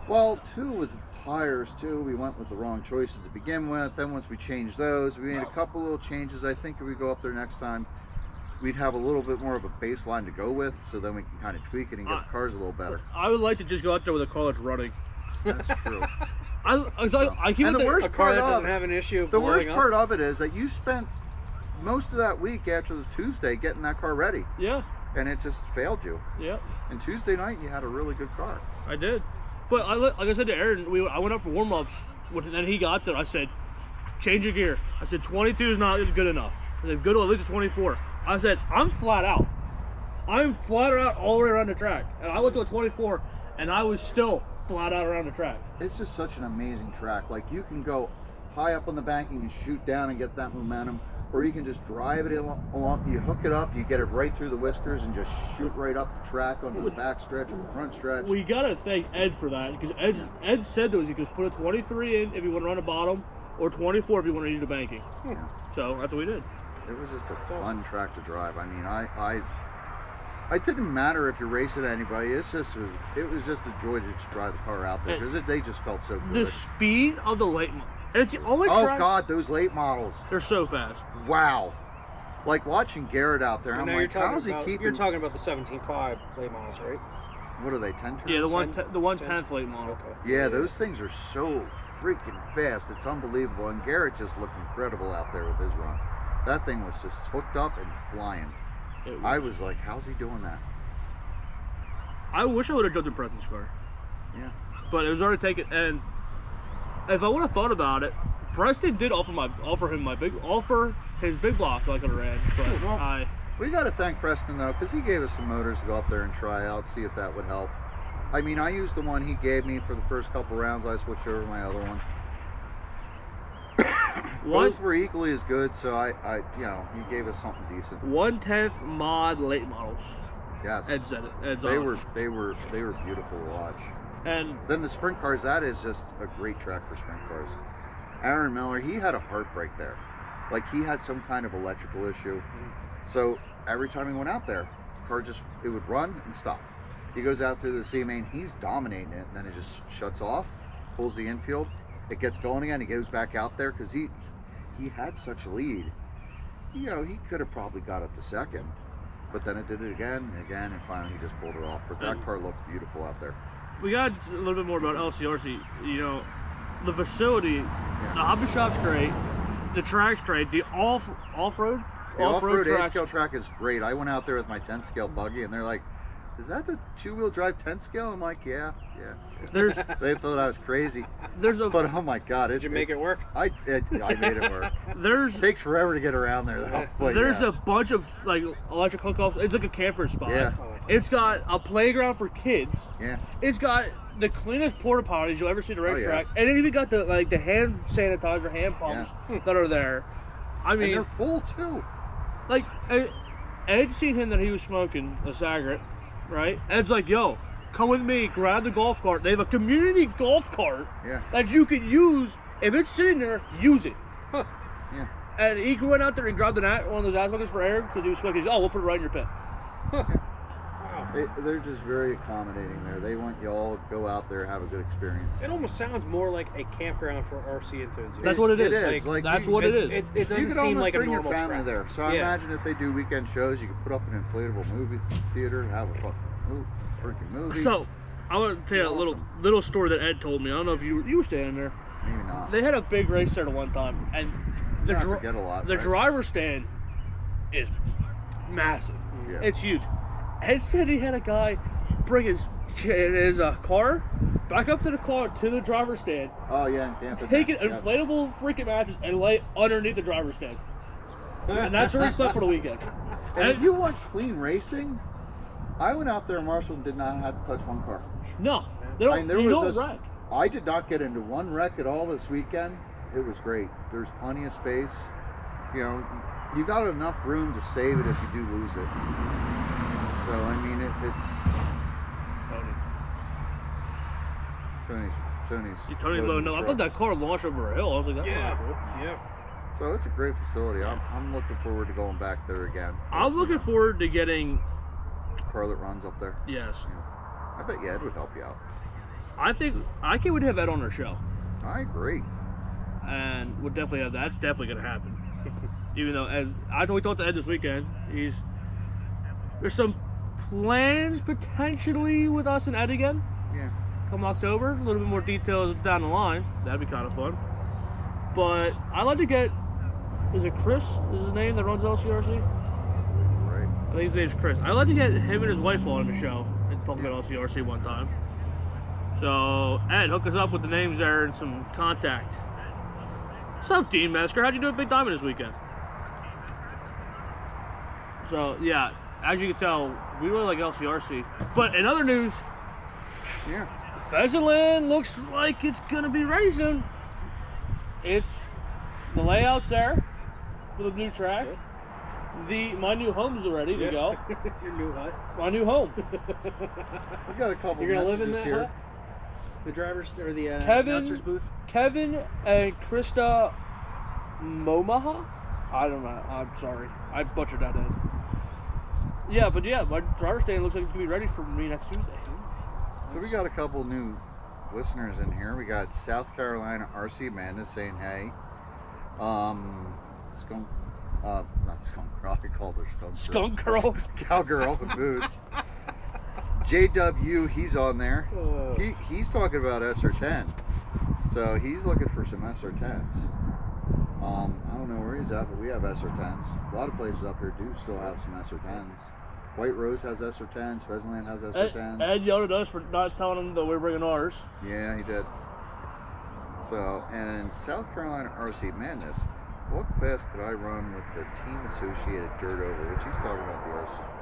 Well, too, with the tires too. We went with the wrong choices to begin with. Then once we changed those, we made a couple little changes. I think if we go up there next time, we'd have a little bit more of a baseline to go with, so then we can kind of tweak it and get the cars a little better. I would like to just go out there with a car that's running. That's true. I keep And the it worst A car part that of doesn't have an issue of the blowing worst up. part of it is that you spent most of that week after the Tuesday getting that car ready, Yeah, and it just failed you. yeah, And Tuesday night, you had a really good car. I did. But like I said to Aaron, I went up for warm-ups. Then he got there. I said, change your gear. I said, 22 is not good enough. I said, go to at least a 24. I said, I'm flat out. I'm flat out all the way around the track. And I went to a 24, and I was still flat out around the track. It's just such an amazing track. Like, you can go high up on the banking and shoot down and get that momentum, or you can just drive it along. You hook it up, you get it right through the whiskers, and just shoot right up the track onto the back stretch or the front stretch. We gotta thank Ed for that, because Ed said to us, he goes, put a 23 in if you want to run the bottom, or 24 if you want to use the banking. Yeah. So that's what we did. It was just a fun track to drive. I mean, it didn't matter if you're racing anybody. It was just a joy to just drive the car out there because they just felt so good. The speed of the late model. It's the only Oh track. God, those late models! They're so fast. Wow, like watching Garrett out there. So I'm now like, how's he you're keeping? talking about the 17.5 late models, right? What are they? 10 turns? Yeah, the 10th 110th late model. Okay. Yeah, those things are so freaking fast. It's unbelievable. And Garrett just looked incredible out there with his run. That thing was just hooked up and flying. I was like, how's he doing that? I wish I would have jumped in Preston's car, Yeah. but it was already taken. And if I would have thought about it, Preston did offer his big block, so I could have ran. But Well, we got to thank Preston though, because he gave us some motors to go up there and try out, see if that would help. I mean, I used the one he gave me for the first couple rounds. I switched over to my other one, Both were equally as good, so I you know, he gave us something decent. 1/10 mod late models. Yes. Ed said it. Ed's They on. were beautiful to watch. And Then the sprint cars, that is just a great track for sprint cars. Aaron Miller, he had a heartbreak there. Like he had some kind of electrical issue. So every time he went out there, car just, it would run and stop. He goes out through the C main, he's dominating it, and then it just shuts off, pulls the infield, it gets going again, he goes back out there because he had such a lead. You know, he could have probably got up to second, but then it did it again and again, and finally he just pulled it off. But that car looked beautiful out there. we got a little bit more about LCRC. You know, the facility, the hobby shop's great, the track's great, the off-road The off-road tracks. 8 scale track is great. I went out there with my 10 scale buggy, and they're like, "Is that the 2-wheel drive 10 scale?" I'm like, "Yeah." There's They thought I was crazy, there's a but oh my god, Did you make it work? I made it work. there's It takes forever to get around there though. But there's yeah. a bunch of like electric hookups. It's like a camper spot. Yeah. Oh, that's It's got a playground for kids. Yeah. It's got the cleanest porta potties you'll ever see at a Oh, yeah. racetrack, and it even got the the hand sanitizer, hand pumps that are there. I And mean, they're full too. like Ed seen him that he was smoking a cigarette, right? Ed's like, "Yo, come with me, grab the golf cart." They have a community golf cart Yeah. that you could use. If it's sitting there, use it. Yeah. And he went out there and grabbed one of those ass buckets for Eric because he was smoking. He's, "Oh, we'll put it right in your pit." Wow. They're just very accommodating there. They want you all to go out there, have a good experience. It almost sounds more like a campground for RC enthusiasts. That's what it is. It is. Like, That's you- what it is. It You doesn't could seem almost like a bring your normal family track. there. So I imagine if they do weekend shows, you could put up an inflatable movie theater, have a freaking movie. So, I want to tell you a little story that Ed told me. I don't know if you were standing there. Maybe not. They had a big race there at one time, and the I forget a lot, the right? driver stand is massive. Yeah. It's huge. Ed said he had a guy bring his car back up to the car to the driver's stand, Oh yeah, in Tampa. take an Yes. inflatable freaking mattress and lay underneath the driver's stand, and that's where he stuck for the weekend. And if you want clean racing, I went out there and Marshall did not have to touch one car. No, they don't. I mean, there you was don't this- wreck. I did not get into one wreck at all this weekend. It was great. There's plenty of space. You know, you got enough room to save it if you do lose it. So I mean, it's Tony's. Tony's loading up. I thought that car launched over a hill. I was like, that's Yeah. not cool. Yeah. So it's a great facility. I'm looking forward to going back there again. I'm looking forward to getting. Car that runs up there. Yes, I bet Ed would help you out. I think I would have Ed on our show, I agree. and would definitely have that. That's definitely gonna happen. Even though, as we talked to Ed this weekend, there's some plans potentially with us and Ed again. Yeah. Come October, a little bit more details down the line. That'd be kind of fun. But I'd like to get. Is it Chris? Is his name that runs LCRC? Right. I think his name's Chris. I'd like to get him and his wife on the show and talk about LCRC one time. So, Ed, hook us up with the names there and some contact. What's up, Dean Mesker? How'd you do at Big Diamond this weekend? So, yeah, as you can tell, we really like LCRC. But in other news, Yeah. Pheasantland looks like it's going to be ready soon. The layout's there for the new track. My new homes are ready to go. Your new hut. My new home. We got a couple You're gonna live in messages that here. hut? The driver's or the Kevin- announcer's booth. Kevin and Krista Momaha? I don't know. I'm sorry. I butchered that in. Yeah, but yeah, my driver's stand looks like it's going to be ready for me next Tuesday. So we got a couple new listeners in here. We got South Carolina RC Amanda saying hey. Skunk, not Skunk Girl, I called her Skunk Girl. Skunk Girl. Cowgirl with boots. JW, he's on there. Oh. He's talking about SR10. So he's looking for some SR10s. I don't know where he's at, but we have SR10s. A lot of places up here do still have some SR10s. White Rose has SR10s. Pheasantland has SR10s. Ed yelled at us for not telling him that we were bringing ours. Yeah, he did. So, and South Carolina RC Madness, what class could I run with the Team Associated Dirt Over? Which he's talking about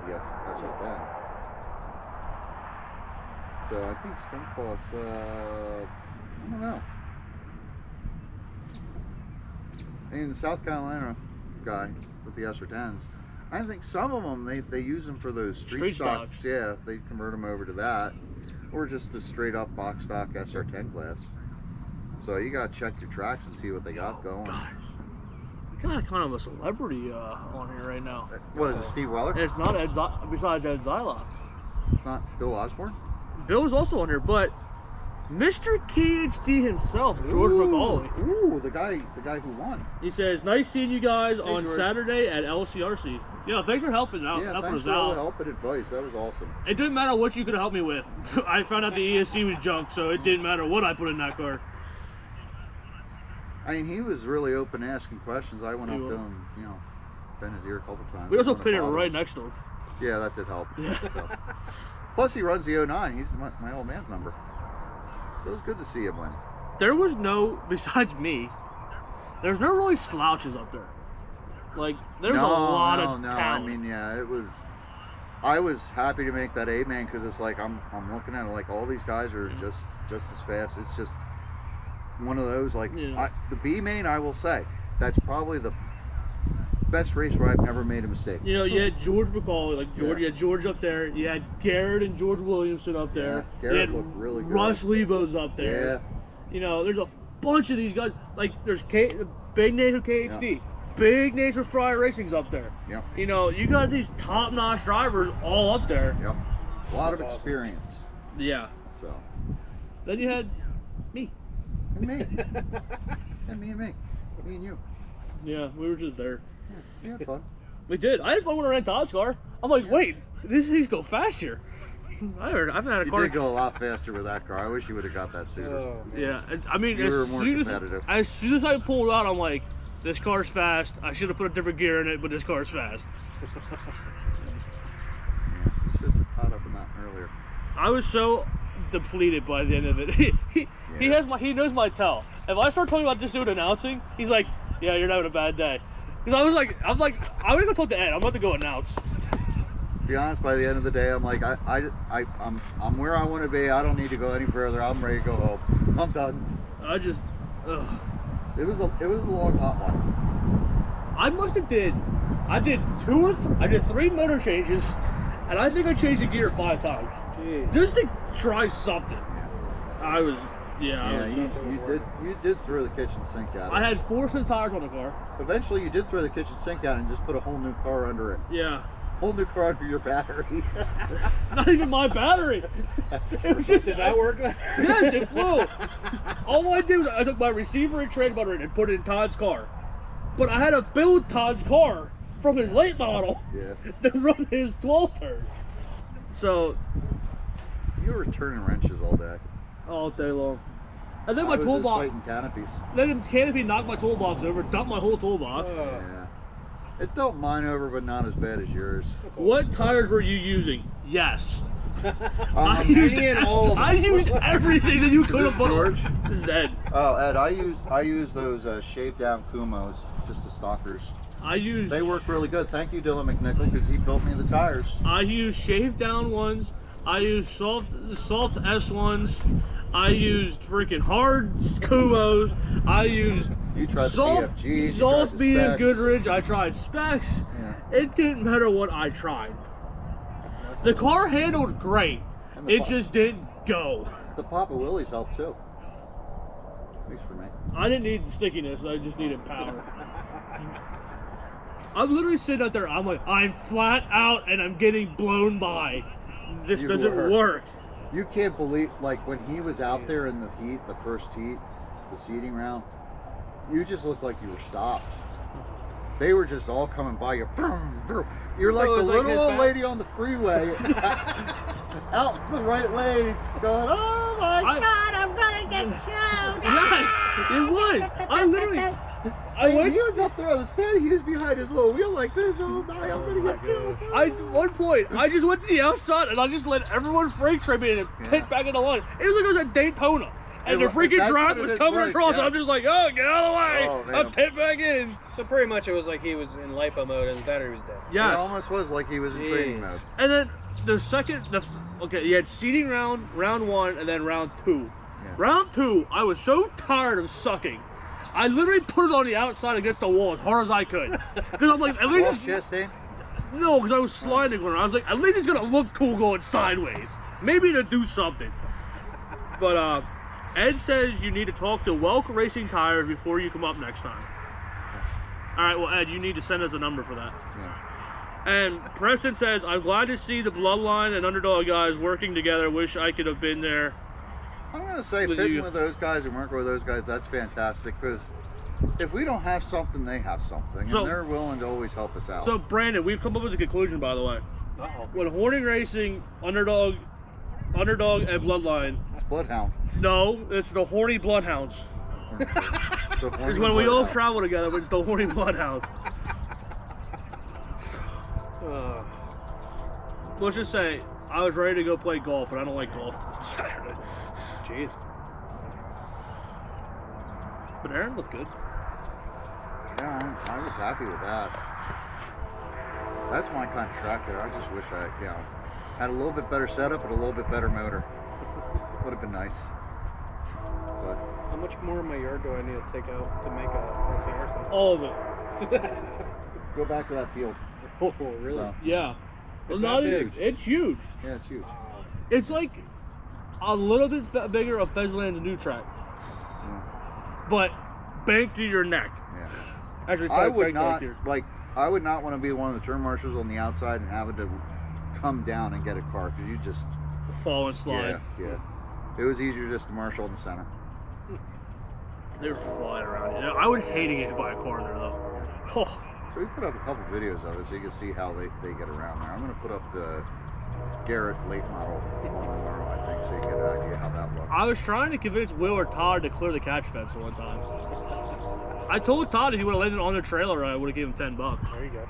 the SR10. So I think Skunk Boss, I don't know. in the South Carolina guy with the SR10s, I think some of them they use them for those street stocks. Yeah, they convert them over to that, or just a straight up box stock SR10 class. So you gotta check your tracks and see what they got going. Guys, we got kind of a celebrity on here right now. What is it, Steve Weller? And it's not Ed besides Ed Zylock. It's not Bill Osborne? Bill is also on here, but Mr. KHD himself, George McCauley. Ooh, the guy who won. He says, "Nice seeing you guys Hey, on George. Saturday at LCRC." Yeah, thanks for helping out. Yeah, helping thanks us for all the out. help and advice. That was awesome. It didn't matter what you could have helped me with. I found out the ESC was junk, so it didn't matter what I put in that car. I mean, he was really open asking questions. I went He up was. to him, bent his ear a couple times. We also Didn't put it wanna bother right him. next to him. Yeah, that did help. So. Plus, he runs the 09. He's my old man's number. So it was good to see him win. There was no, besides me, there's no really slouches up there. Like, there's a lot of No. talent. I mean, yeah, it was. I was happy to make that A-man because it's like I'm looking at it like all these guys are just as fast. It's just one of those like Yeah. the B-main. I will say that's probably the best race where I've never made a mistake. You know, you had George McCauley, like George, Yeah. you had George up there. You had Garrett and George Williamson up there. Yeah, you Garrett had looked really good. Russ Lebo's up there. Yeah. You know, there's a bunch of these guys. Like, there's the big names with KHD. Big names with Fryer Racing's up there. Yep. You know, you got these top-notch drivers all up there. Yep. A lot of That's awesome. experience. Yeah. So. Then you had me. And me. And me. Me and you. Yeah, we were just there. Yeah, we had fun. We did. I had fun when I ran Todd's car. I'm like, wait, these go fast here. I've had a You car. did go a lot faster with that car. I wish you would have got that sooner. Oh, man. Yeah, I mean, You were more competitive. as soon as I pulled out, I'm like, this car's fast. I should have put a different gear in it, but this car's fast. Should have caught up in that earlier. I was so depleted by the end of it. He he knows my tell. If I start talking about this dude announcing, he's like, yeah, you're having a bad day. Because I'm like, I'm gonna go talk to Ed. I'm about to go announce. To be honest, by the end of the day, I'm like, I'm where I want to be. I don't need to go any further. I'm ready to go home. I'm done. I just, ugh. It was a long, hot one. I did 3 motor changes, and I think I changed the gear 5 times. Jeez. Just to try something. Yeah. I was, yeah. You did throw the kitchen sink out. I had 4 set tires on the car. Eventually, you did throw the kitchen sink out and just put a whole new car under it. Yeah. Whole new car under your battery. Not even my battery. It was just, Did that work? Yes, it flew. All I did was I took my receiver and trade motor and put it in Todd's car. But I had to build Todd's car from his late model Yeah. to run his 12 turn. So, You were turning wrenches all day. all day long. And then I my was just toolbox, fighting canopies. then the canopy knocked my toolbox over, dumped my whole toolbox. Yeah. It dumped mine over, but not as bad as yours. What tires were you using? Yes. I Any and all of them. I used everything that you could this have put on. George? This is Ed. Oh, Ed, I use those shaved down Kumos, just the stockers. I used They work really good. Thank you, Dylan McNichol, because he built me the tires. I used shaved down ones. I used soft S ones. I used freaking hard Kumos. I used You tried the soft BFGs, you soft tried the B and specs. Goodrich. I tried specs. Yeah. It didn't matter what I tried. The car handled great. And the It just didn't go. The Papa Willie's helped too. At least for me. I didn't need stickiness. I just needed power. I'm literally sitting out there. I'm like, I'm flat out and I'm getting blown by. This You doesn't were. work. You can't believe, like, when he was out there in the heat, the first heat, the seeding round, you just looked like you were stopped. They were just all coming by you. Vroom, vroom. You're like So it the was like little his old back- lady on the freeway out the right lane going, oh my God, I'm going to get killed. Yes, it was. I literally, I Hey, went. he was up there on the stand. He was behind his little wheel like this. Oh my, I'm going to get killed. At one point, I just went to the outside and I just let everyone freight train me and Yeah. pit back in the line. It was like it was at Daytona. And the It wa- freaking that's draft what it was is, coming right, across. yes. I'm just like, oh, get out of the way. Oh, man. I'm pit back in. So pretty much it was like he was in lipo mode and his battery was dead. It Yes. almost was like he was in training Jeez. mode. And then okay, you had seeding round 1, and then round 2. Yeah. Round 2, I was so tired of sucking I literally put it on the outside against the wall as hard as I could. Because I'm like, at least Lost Chastain? no, because I was sliding on it. I was like, at least it's gonna look cool going sideways. Maybe to do something. But Ed says you need to talk to Welk Racing Tires before you come up next time. All right, well, Ed, you need to send us a number for that. Yeah. And Preston says, I'm glad to see the Bloodline and Underdog guys working together. Wish I could have been there. I'm going to say pitting with those guys and working with those guys, that's fantastic, because if we don't have something, they have something, So- and they're willing to always help us out. So, Brandon, we've come up with a conclusion, by the way. Uh-oh. When Horning Racing, Underdog, and Bloodline, It's Bloodhound. no, it's the Horny Bloodhounds. The It's when we all travel together, but it's the Horny Bloodhounds. Let's just say, I was ready to go play golf, and I don't like golf Saturday. Jeez. But Aaron looked good. Yeah, I was happy with that. That's my kind of track there. I just wish I, had a little bit better setup and a little bit better motor. Would have been nice. But How much more of my yard do I need to take out to make a CRC? All of it. go back to that field. Oh, really? So, Yeah. It's Not that even- huge. It's huge. yeah, it's huge. It's like a little bit bigger of Fezland's new track, Yeah. but banked to your neck. Yeah. Actually, I banked would like not here. I would not want to be one of the turn marshals on the outside and having to come down and get a car, because you just Fall and slide. yeah. It was easier just to marshal in the center. They were flying around. You know, I would hate to get hit by a car there though. Oh, So we put up a couple videos of it so you can see how they get around there. I'm going to put up the Garrett late model one tomorrow, I think, so you get an idea how that looks. I was trying to convince Will or Todd to clear the catch fence one time. I told Todd if he would have landed on the trailer, I would have given him $10. There you go.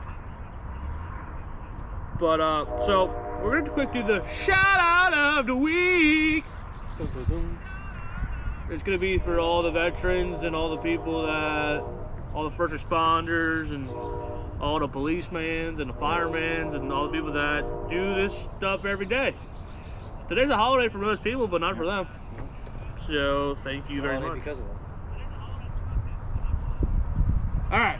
But so we're gonna quick do the shout out of the week. Dun, dun, dun. It's gonna be for all the veterans and all the people that, all the first responders and all the policemen and the firemen and all the people that do this stuff every day. Today's a holiday for most people, but not for them. So thank you very Only much. because of that. All right,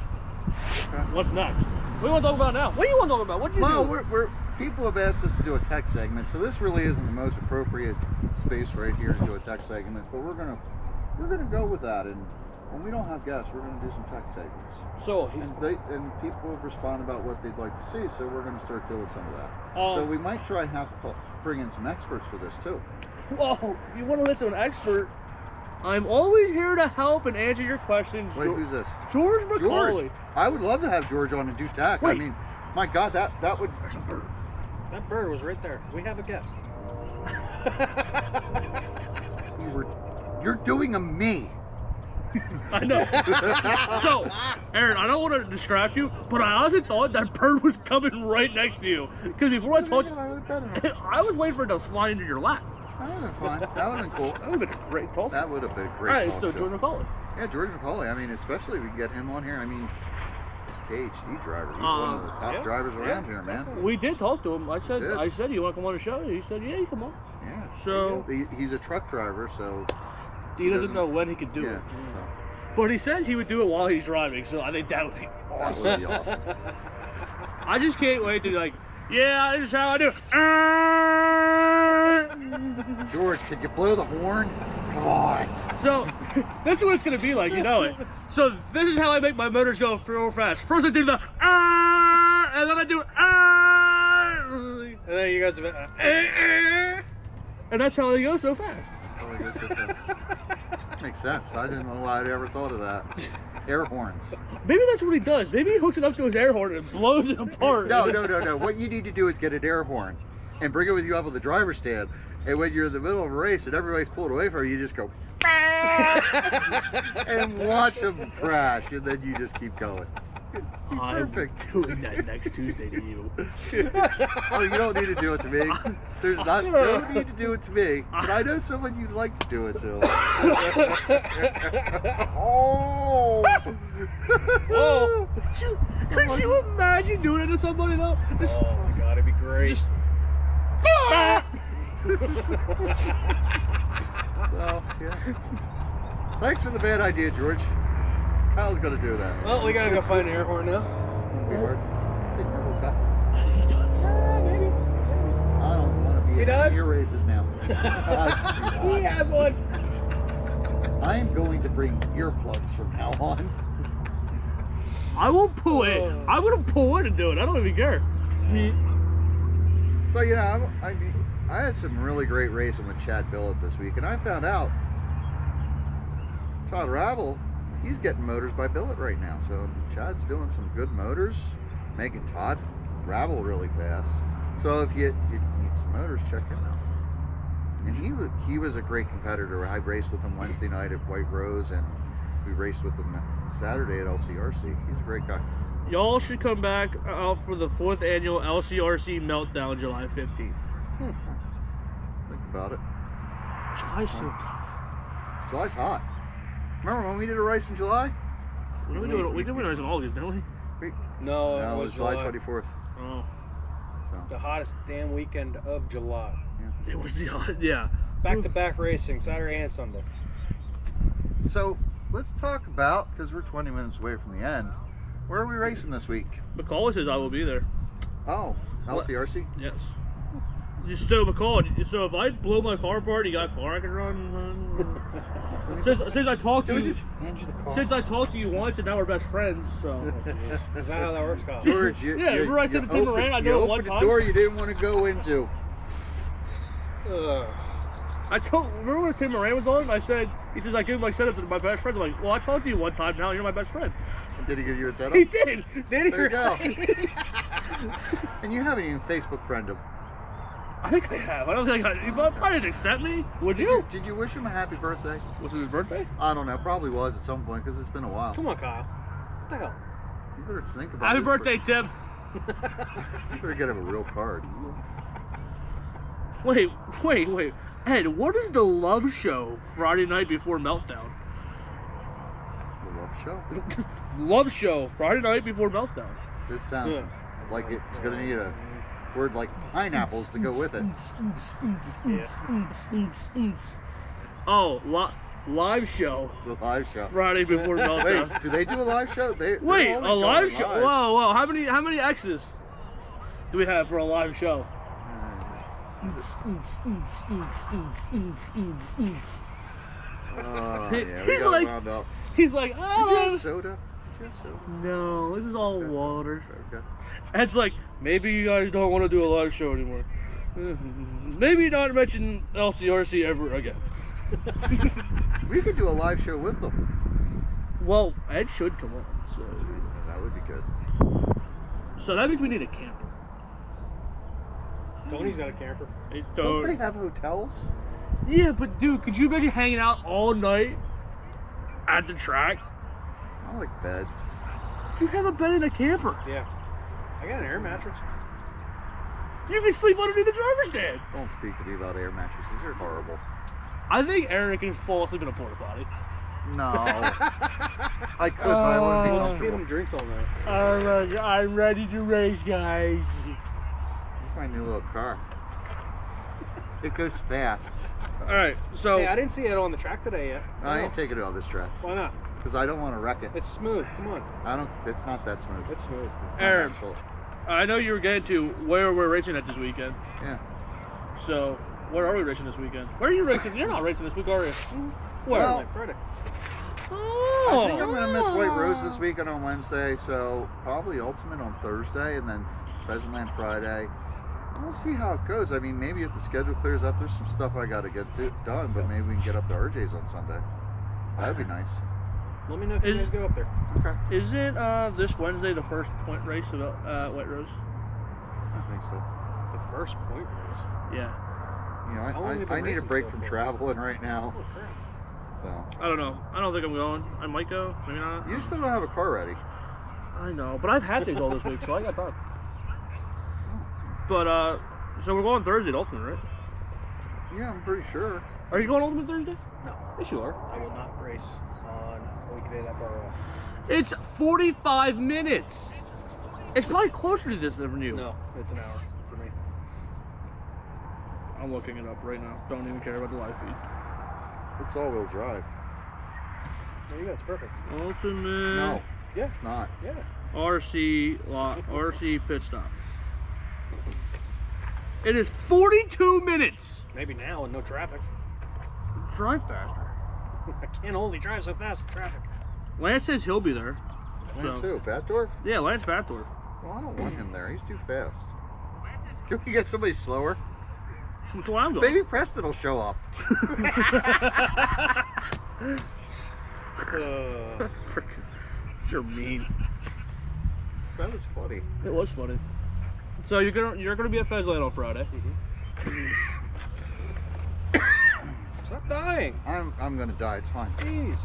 what's next? What do you want to talk about now? What do you want to talk about? What'd you Well, do? people have asked us to do a tech segment, so this really isn't the most appropriate space right here to do a tech segment, but we're gonna go with that, and when we don't have guests, we're gonna do some tech segments. So And people have responded about what they'd like to see, so we're going to start doing some of that. Um, so we might try and have to bring in some experts for this too. whoa, you want to listen to an expert? I'm always here to help and answer your questions. Wait, who's this? George McCauley. George. I would love to have George on and do tech. Wait. I mean, my God, that would. There's a bird. That bird was right there. We have a guest. You're doing a me. I know. So, Aaron, I don't want to distract you, but I honestly thought that bird was coming right next to you. Because before I talked, I was waiting for it to fly into your lap. That would have been fun. That would have been cool. That would have been a great talk. That would have been a All great right, talk so show. George McCauley. Yeah, George McCauley. I mean, especially if we can get him on here. I mean, KHD driver. He's one of the top yeah, drivers around yeah, here, man. We did talk to him. I said, Did. you want to come on the show? He said, yeah, you come on. Yeah. So He's a truck driver, so he doesn't know when he could do yeah. it. So But he says he would do it while he's driving, so I think that would be that awesome. would be awesome. I just can't wait to like, yeah, this is how I do it. George, could you blow the horn? Come on. So this is what it's gonna be like, you know it. So this is how I make my motors go real fast. First I do the and then I do And then you guys have and that's how they go so fast. Makes sense. I didn't know why I'd ever thought of that. Air horns. Maybe that's what he does. Maybe he hooks it up to his air horn and blows it apart. No. What you need to do is get an air horn and bring it with you up on the driver's stand. And when you're in the middle of a race and everybody's pulling away from you, you just go and watch them crash, and then you just keep going. I'm Perfect. doing that next Tuesday to you. Oh, you don't need to do it to me. There's no need to do it to me, but I know someone you'd like to do it to. Oh! Whoa! Could you imagine doing it to somebody though? Just, Oh my god, it'd be great. just So, yeah. Thanks for the bad idea, George. Kyle's gonna do that. Well, we gotta go find an air horn now. Be hard. I think Marvel's got. Maybe. I don't want to be He in does? your races now. He has one. I am going to bring earplugs from now on. I will pull it. I'm gonna pull in and do it. I don't even care. So you know, I had some really great racing with Chad Billett this week, and I found out Todd Ravel, he's getting motors by Billett right now. So Chad's doing some good motors, making Todd Ravel really fast. So if you need some motors, check him out. And he was a great competitor. I raced with him Wednesday night at White Rose, and we raced with him Saturday at LCRC. He's a great guy. Y'all should come back out for the 4th annual LCRC Meltdown July 15th. Think about it. July's so tough. July's hot. Remember when we did a race in July? We did a race in August, didn't we? No, No, it it was was July 24th. Oh. So. The hottest damn weekend of July. It was the yeah. Back-to-back racing, Saturday and Sunday. So let's talk about, because we're 20 minutes away from the end, where are we racing this week? McCauley says I will be there. Oh, LCRC? Yes. So McCauley, so if I blow my car apart, you got a car I can run? Since I talked to Can we you, just hand you the car? since I talked to you once, and now we're best friends. So Is that how that works, Kyle? George, Yeah, remember I said to Tim Moran, I know it one opened time? the door you didn't want to go into. Ugh. remember when Tim Moran was on? I said, he says I give my setup to my best friends. I'm like, well, I talked to you one time. Now you're my best friend. Did he give you a setup? He did. Did he? There you go. And you haven't even Facebook friended him. I think I have. I don't think he probably didn't accept me. Would you? Did you wish him a happy birthday? Was it his birthday? I don't know. Probably was at some point because it's been a while. Come on, Kyle. What the hell? You better think about Happy his birthday, Tim. You better get him a real card. Wait. Ed, what is the love show Friday night before Meltdown? The love show. Love show Friday night before Meltdown. This sounds Yeah. like it's going to need a word like pineapples to go with it. Oh, live show The live show. Friday before Meltdown. Wait, do they do a live show? They're Wait, always a live going show? live. Whoa. How many X's do we have for a live show? Oh, He- yeah, we he's got like- wound up. He's like, Did you have oh, soda? Did you have soda? no, this is all water. Okay. It's like, maybe you guys don't want to do a live show anymore. Maybe not mention LCRC ever again. We could do a live show with them. Well, Ed should come on, so That would be good. that means we need a camper. Tony's got a camper. Hey, Don't they have hotels? Yeah, but dude, could you imagine hanging out all night at the track? I like beds. You have a bed in a camper. Yeah. I got an air mattress. You can sleep underneath the driver's stand. Don't speak to me about air mattresses. They're horrible. I think Aaron can fall asleep in a porta potty. No. I could, but I wouldn't be We'll just feed comfortable. him drinks all night. I'm ready to race, guys. It's my new little car. It goes fast. All right, so Hey, I didn't see it on the track today yet. I ain't taking it on this track Why not? because I don't want to wreck it. It's smooth. Come on. It's not that smooth. It's smooth. It's not Aaron. asphalt. I know you were getting to where we're racing at this weekend. Yeah. So, where are we racing this weekend? Where are you racing? You're not racing this week, are you? Where? Well, Friday. I think I'm Oh. going to miss White Rose this weekend on Wednesday, so probably Ultimate on Thursday and then Pheasantland Friday. We'll see how it goes. I mean, maybe if the schedule clears up, there's some stuff I got to get done, but maybe we can get up to RJ's on Sunday. That'd be nice. Let me know if you Is- guys go up there. Okay. Isn't this Wednesday the first point race of White Rose? I think so. The first point race. Yeah. You know, How long have you I been need a racing break so from far? traveling right now. Oh, crap. So I don't know. I don't think I'm going. I might go. Maybe not. you still don't have a car ready. I know, but I've had things all this week, so I got time. But so we're going Thursday at Ultimate, right? Yeah, I'm pretty sure. Are you going Ultimate Thursday? No, Yes, you are. I will not race on a weekday that far away. It's 45 minutes. It's probably closer to this than you. No, it's an hour for me. I'm looking it up right now. Don't even care about the live feed. It's all-wheel drive. There you go. It's perfect. Ultimate No, it's not. Yeah. RC pit stop. It is 42 minutes. Maybe now with no traffic. Drive faster. I can't only drive so fast with traffic. Lance says he'll be there. Lance So- who? Batdorf? Yeah, Lance Batdorf. Well, I don't want him there. He's too fast. Can we get somebody slower? That's why I'm going. Baby Preston will show up. Frickin', you're mean. That was funny. It was funny. So you're gonna be at Fezland on Friday. Stop dying. I'm gonna die. It's fine. Jeez.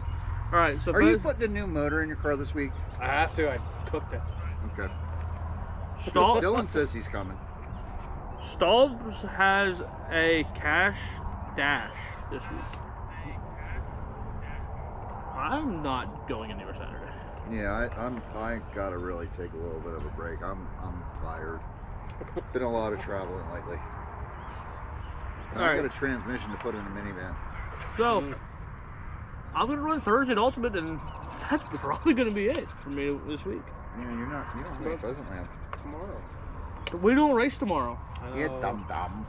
All right. So Are you putting a new motor in your car this week? I have to. I cooked it. Okay. Stahl, Dylan says he's coming. Staubs has a cash dash this week. I'm not going anywhere Saturday. Yeah, I gotta really take a little bit of a break. I'm tired. Been a lot of traveling lately. And I Alright. got a transmission to put in a minivan. So I'm gonna run Thursday at Ultimate, and that's probably gonna be it for me this week. Yeah, you don't go to Pheasant Land. Tomorrow. We don't race tomorrow. Yeah, dum dum.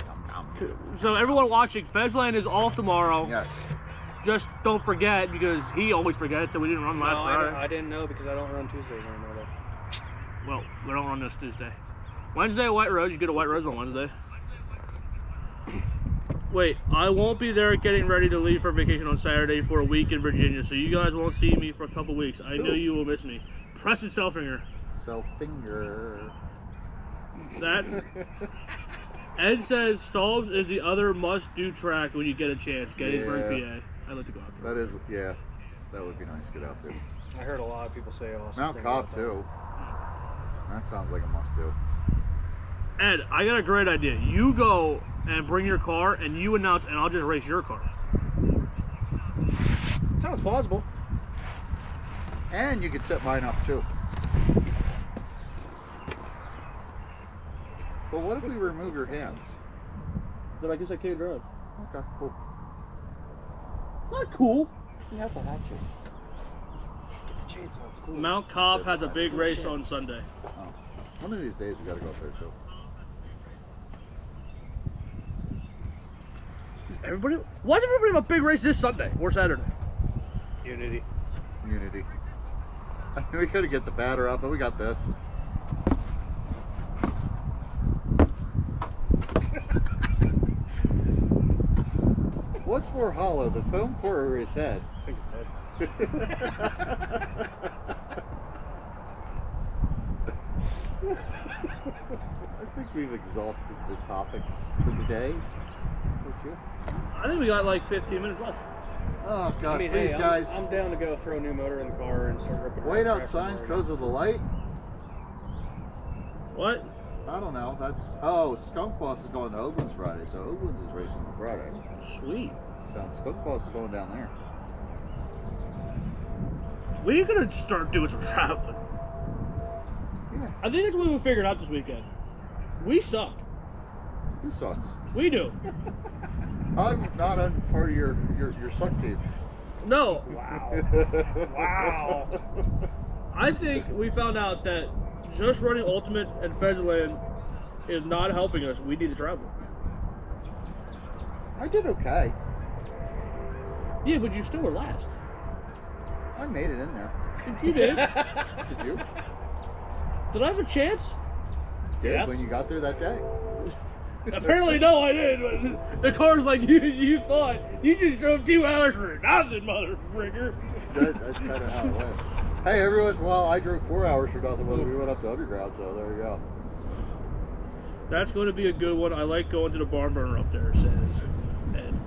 Dum dum. So everyone watching, Fezland is off tomorrow. Yes. Just don't forget, because he always forgets that we didn't run No, last Friday. I didn't know because I don't run Tuesdays anymore though. Well, we don't run this Tuesday. Wednesday at White Rose. You get a White Rose on Wednesday. Wait, I won't be there getting ready to leave for vacation on Saturday for a week in Virginia, so you guys won't see me for a couple weeks. I know you will miss me. Preston Selfinger. Selfinger. That Ed says Staubs is the other must-do track when you get a chance. Gettysburg, Yeah. PA. I'd like to go out there. That is, yeah. That would be nice to get out to. I heard a lot of people say awesome Mount things Cobb about that. too. That sounds like a must do. Ed, I got a great idea. You go and bring your car, and you announce, and I'll just race your car. Sounds plausible. And you could set mine up too. But what if we remove your hands? Then I guess I can't drive. Okay, cool. Not cool. You have the hatchet. Chainsaw, it's cool. Mount Cobb has a big race on Sunday. Oh. One of these days we gotta go up there too. Why does everybody have a big race this Sunday or Saturday? Unity. Unity. We could get the batter up, but we got this. What's more hollow, the foam core or his head? I think it's head. I think we've exhausted the topics for the day. Don't you? I think we got like 15 minutes left. Oh God, I mean, please, hey, guys. I'm down to go throw a new motor in the car and start ripping. Wait around out tracks signs tomorrow. because of the light? What? I don't know. That's Skunk Boss is going to Oakland's Friday, so Oakland's is racing on Friday. Sweet. So Skunk Boss is going down there. We're gonna start doing some traveling. Yeah. I think that's what we figured out this weekend. We suck. Who sucks? We do. I'm not on part of your suck team. No. Wow. Wow. I think we found out that just running Ultimate and Fezland is not helping us. We need to travel. I did okay. Yeah, but you still were last. I made it in there. You did. Did you? Did I have a chance? Did Yes. when you got there that day. Apparently, no, I did. But the car's like you thought. You just drove 2 hours for nothing, motherfucker. That's kind of how it went. Hey, every once in a while I drove 4 hours for nothing when we went up to Underground, so there you go. That's going to be a good one. I like going to the barn burner up there, says Ed.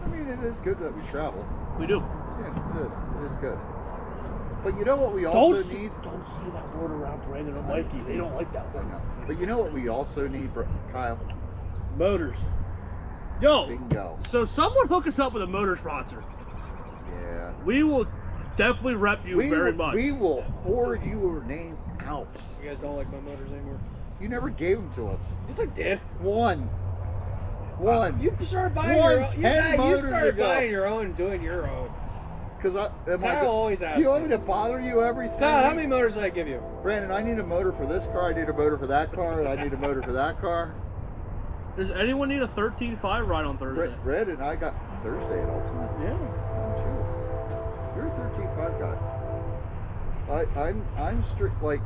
I mean, it is good that we travel. We do. Yeah, it is. It is good. But you know what we also need? Don't say that word around Brandon and Mikey. They don't like that I word. know. But you know what we also need, Kyle? Motors. Yo, Bingo. so someone hook us up with a motor sponsor. Yeah. We will definitely rep you very much. We will hoard your name out. You guys don't like my motors anymore? You never gave them to us. Yes, I did. One. You started buying One your own. 10 You motors started ago. buying your own and doing your own. Because Kyle always asks do you want me. me to bother you every 3 Kyle, how weeks? many motors did I give you? Brandon, I need a motor for this car. I need a motor for that car. I need a motor for that car. Does anyone need a 13.5 ride on Thursday? Brandon, I got Thursday at Ultimate. Yeah. I'm too. You're a 13.5 guy. I'm strict, like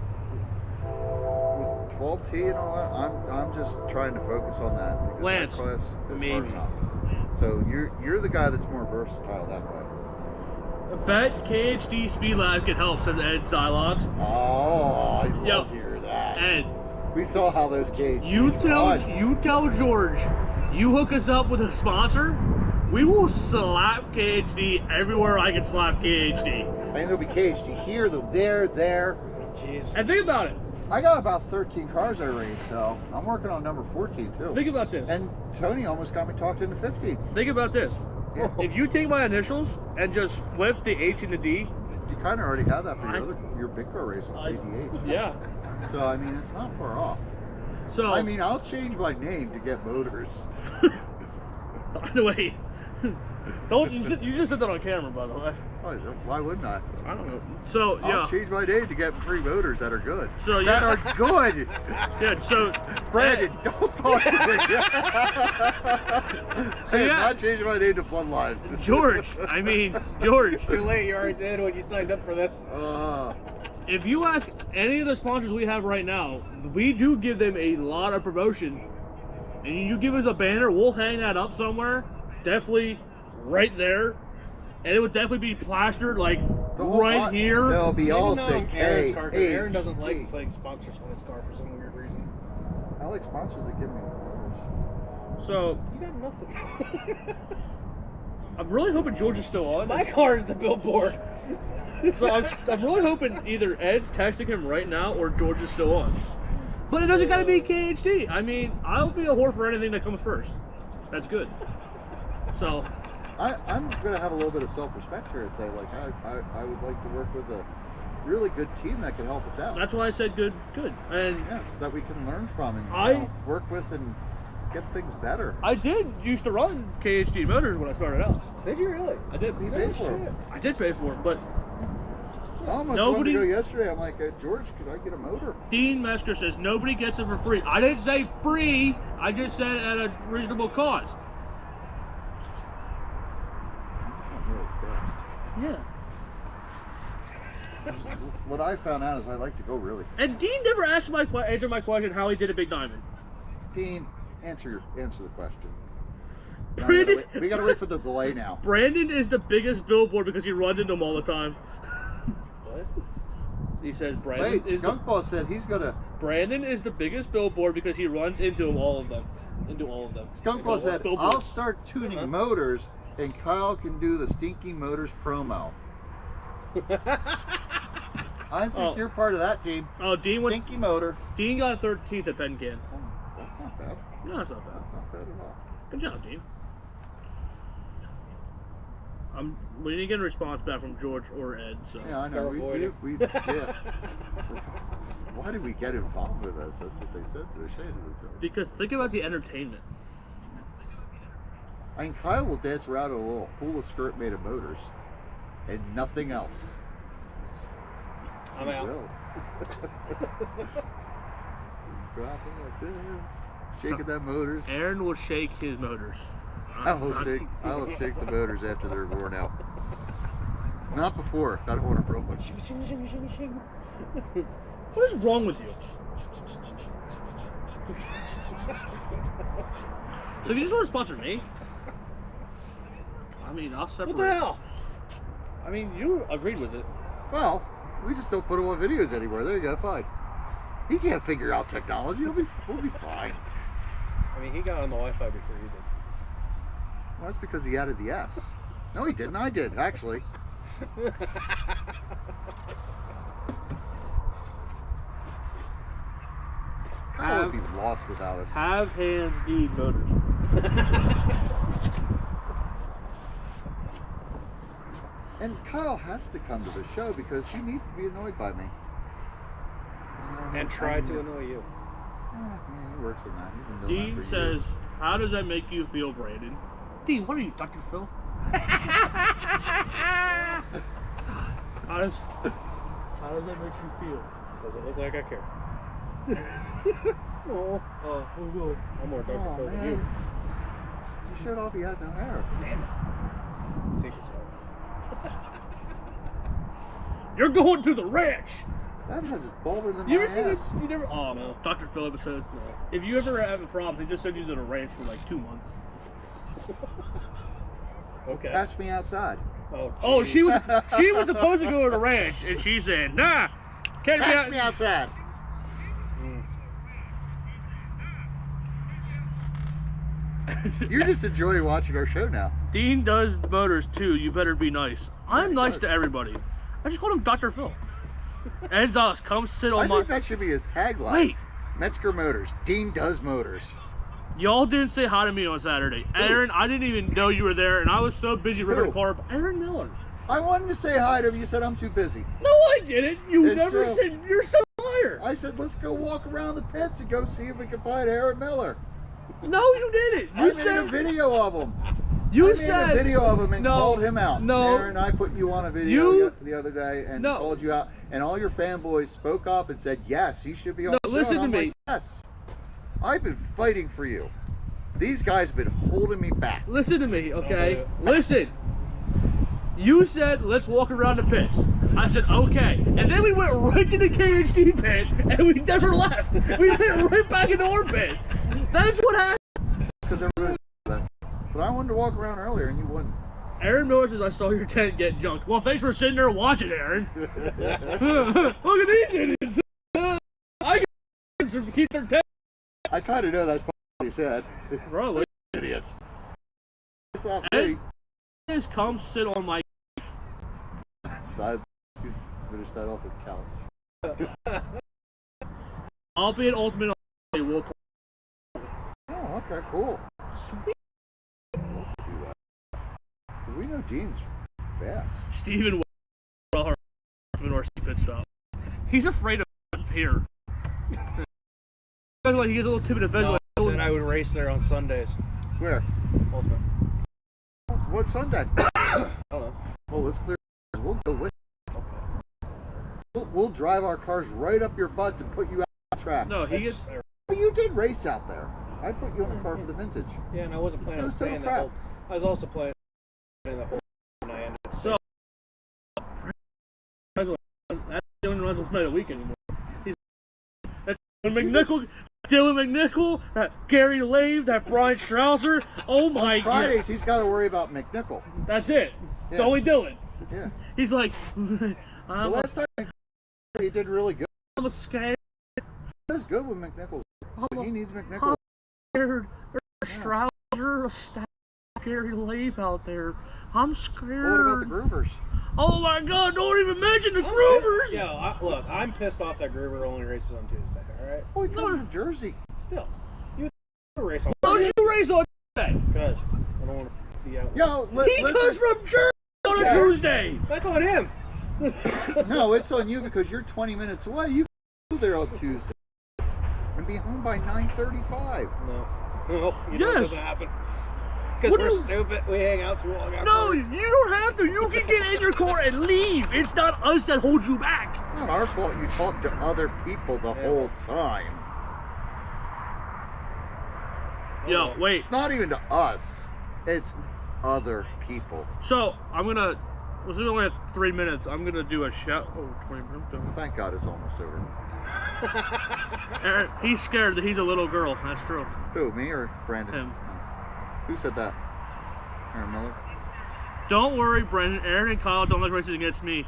with 12T and all that. I'm just trying to focus on that. Because Lance, that class is maybe. hard enough. So you're the guy that's more versatile that way. I bet KHD Speed Lab can help, says Ed Xylox. Oh, I Yo, love to hear that. Ed, We saw how those cages you tell George, you hook us up with a sponsor, we will slap KHD everywhere I can slap KHD. I mean, there'll be KHD here, there. Jeez. And think about it. I got about 13 cars I raced, so I'm working on number 14 too. Think about this. And Tony almost got me talked into 15. Think about this. Yeah. If you take my initials and just flip the H and the D, You kind of already have that for your big car race on ADH. yeah. So I mean, it's not far off. So I mean, I'll change my name to get motors. by the way, don't you just said that on camera, by the way. Why wouldn't I? I don't know. So yeah. I'll change my name to get free motors that are good. So, that yeah. are good. Yeah. So Brandon, don't talk to me. So, I am yeah. not changing my name to Bloodline. George, George. Too late, you already did when you signed up for this. If you ask any of the sponsors we have right now, we do give them a lot of promotion. And you give us a banner, we'll hang that up somewhere. Definitely right there. And it would definitely be plastered like right here. They'll be all Maybe not say on Aaron's car, 'cause K. Aaron doesn't like putting sponsors on his car for some weird reason. I like sponsors that give me motors. So You got nothing. I'm really hoping George is still on. My car is the billboard. So I'm really hoping either Ed's texting him right now or George is still on. But it doesn't gotta be KHD. I mean, I'll be a whore for anything that comes first. That's good. So I'm gonna have a little bit of self-respect here and say, like, I would like to work with a really good team that can help us out. that's why I said good. And Yes, that we can learn from and work with and get things better. I did used to run KHD motors when I started out. Did you really? I did. You paid for them. I did pay for it, but I almost wanted to go yesterday. I'm like, George, could I get a motor? Dean Mesker says nobody gets it for free. I didn't say free. I just said at a reasonable cost. I just went really fast. Yeah. What I found out is I like to go really fast. And Dean never answered my question how he did a big diamond. Dean, answer the question. Now Brandon, we gotta wait for the delay now. Brandon is the biggest billboard because he runs into them all the time. What? He says Brandon Wait, Skunk Ball said he's gonna. Brandon is the biggest billboard because he runs into all of them. Skunk Ball said, Billboard. I'll start tuning motors and Kyle can do the Stinky Motors promo. I think you're part of that team. Oh, Dean went. Stinky Motor. Dean got 13th at Penn Can. Oh, that's not bad. No, that's not bad. That's not bad at all. Good job, Dean. We didn't get a response back from George or Ed, so. Yeah, I know. Avoid We yeah. Why did we get involved with this? That's what they said. They're saying to themselves. Because think about the entertainment. I mean, Kyle will dance around in a little hula skirt made of motors and nothing else. I'm He out. will. Dropping like this, shaking that motors. Aaron will shake his motors. I will shake the motors after they're worn out. Not before. I don't want to broke one. What is wrong with you? So if you just want to sponsor me, I mean, I'll separate. What the hell? I mean, you agreed with it. Well, we just don't put them on videos anymore. There you go, fine. He can't figure out technology. We'll be fine. I mean, he got on the Wi-Fi before you did. Well, that's because he added the S. No, he didn't. I did, actually. Kyle would be lost without us. Have hands need motors. And Kyle has to come to the show because he needs to be annoyed by me. And try to annoy you. Yeah, he works on that. He's been doing Dean that for says, years. how does that make you feel, Brandon? Dean, what are you, Dr. Phil? How does that make you feel? Does it look like I care? Oh, I'm more Dr. Oh, Phil than man. you. You showed off he has no hair. Damn it. Secret's out. You're going to the ranch. That has is bolder than You my ever seen this? ass. You never? Oh no, Dr. Phil episodes. If you ever have a problem, they just send you to the ranch for like 2 months. Okay. Catch me outside. Oh, geez. she was supposed to go to the ranch, and she said, "Nah, can't Catch be me out." outside. You're just enjoying watching our show now. Dean does motors too. You better be nice. I'm he nice does. to everybody. I just called him Dr. Phil. And us, come sit I on my. think that should be his tagline. Wait, Metzger Motors. Dean does motors. y'all didn't say hi to me on Saturday. Aaron, I didn't even know you were there, and I was so busy ripping Who? a car. Aaron Miller. I wanted to say hi to him. You said I'm too busy. No, I didn't. You It's never true. said. You're so liar. I said let's go walk around the pits and go see if we can find Aaron Miller. No, you didn't. I You made said a video of him. You I made said a video of him and no, called him out. no. Aaron, I put you on a video You- the other day and No. called you out, and all your fanboys spoke up and said, "Yes, he should be on No, the show." listen And I'm to me. like, yes, I've been fighting for you. These guys have been holding me back. Listen to me, okay? Oh, Listen. You said, let's walk around the pits. I said, okay. And then we went right to the KHD pit, and we never left. We went right back into our pit. That's what happened. Because everybody's that. But I wanted to walk around earlier, and you wouldn't. Aaron Miller says, I saw your tent get junked. Well, thanks for sitting there watching, Aaron. Look at these idiots. I can keep their tent. I kind of know that's what he said. Bro, Idiots. It's not Hey. me. just come sit on my. He's finished that off with the couch. I'll be an ultimate. We'll Oh, okay, cool. Sweet. Do that. Because we know Dean's fast. Steven our pit stop. He's afraid of here. Like he gets a little timid of No, I said I would race there on Sundays. Where? Ultimate. What Sunday? I don't know. Well, let's clear. We'll go with. We'll drive our cars right up your butt to put you out on track. No, he gets. Well, you did race out there. I put you in the car for the vintage. Yeah, and I wasn't planning That on was total staying that crap. whole. I was also planning the whole. And I ended up So, that's the only ones who play the week anymore. That's Dylan McNichol, that Gary Lave, that Brian Strouser. Oh my On god. Fridays, he's got to worry about McNichol. That's it. It's Yeah. only Dylan. Yeah. He's like, The I'm last time he did really good. a scared. He does good with McNichol. So he needs McNichol. There's a Strouser, a stack Gary Lave out there. I'm scared. What about the Groovers? Oh my god, don't even mention the Groovers! Yo, look, I'm pissed off that Groover only races on Tuesday. All right. Oh, he comes from Jersey. Still, you race on Don't you race on Tuesday? because I don't want to be out. Yo, He comes from Jersey on a Yeah. Tuesday! That's on him. No, it's on you because you're 20 minutes away. You can go there on Tuesday and be home by 9:35. No. No, you know Yes. it doesn't happen. Because What we're do you- stupid. We hang out too long No, afterwards. you don't have to. You can get in your car and leave. It's not us that holds you back. It's not our fault you talk to other people the whole time. Yo, wait. It's not even to us. It's other people. So, I'm gonna. We only have 3 minutes. I'm gonna do a shout. Oh, 20 minutes. Thank God it's almost over. Aaron, he's scared that he's a little girl. That's true. Who, me or Brandon? Him. Who said that? Aaron Miller? Don't worry, Brendan. Aaron and Kyle don't like racing against me.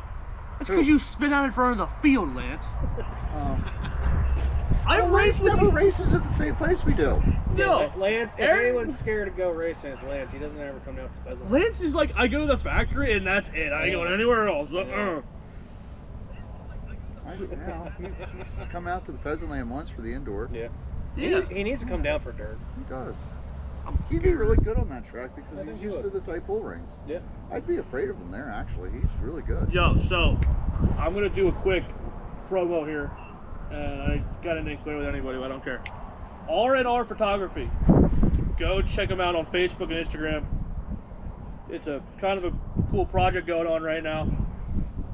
That's because Who? you spin out in front of the field, Lance. I Well, race Lance with never you. races at the same place we do. No, Lance, if Aaron- anyone's scared to go racing, it's Lance. He doesn't ever come down to Pheasant. Lance is like, I go to the factory and that's it. I ain't going anywhere else. He's come out to the Pheasant Land once for the indoor. Yeah. Yeah. He needs to come down for dirt. He does. I'm He'd be really good on that track because I think he's he used to would. the tight bull rings. Yeah. I'd be afraid of him there, actually. He's really good. Yo, so I'm gonna do a quick promo here, and I got to name clear with anybody, but I don't care. R&R Photography. Go check them out on Facebook and Instagram. It's a kind of a cool project going on right now.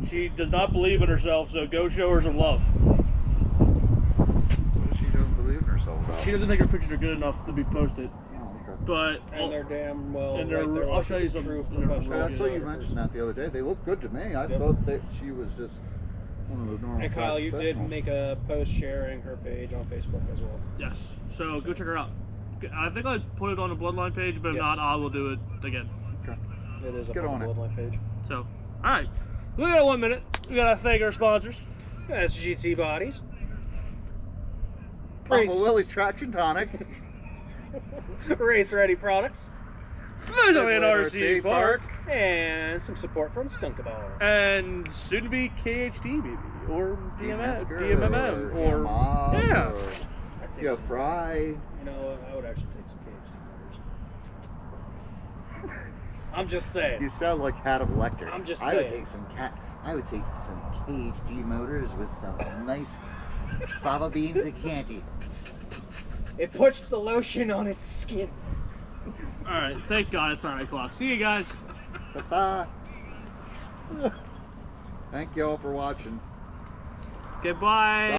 She does not believe in herself, so go show her some love. She doesn't believe in herself about. She doesn't think her pictures are good enough to be posted. Oh, okay. But And they're damn well. And they're- right there I'll with show you some- true they're professional I saw you photographers. mentioned that the other day. They look good to me. I Yep. thought that she was just one of the normal. And Kyle, you did professionals. make a post sharing her page on Facebook as well. yes, so go check her out. I think I put it on the Bloodline page, but if Yes. not, I will do it again. Okay. It is up Get on on the it. Bloodline page. So, all right, we got 1 minute. We gotta thank our sponsors. That's GT Bodies. Uncle Willie's Traction Tonic. Race Ready Products. Physically an RC Park. And some support from Skunkaballs. And soon to be KHT, maybe, or Metzger DMMM, or Yamaha, yeah. or I'd take yeah, some- Fry. You know, I would actually take some KHT motors. I'm just saying. You sound like Adam Lecter. I'm just I would saying. take some KHG motors with some nice fava beans and candy. It puts the lotion on its skin. All right, thank God it's 9 o'clock. See you guys. Bye-bye. Thank you all for watching. Goodbye.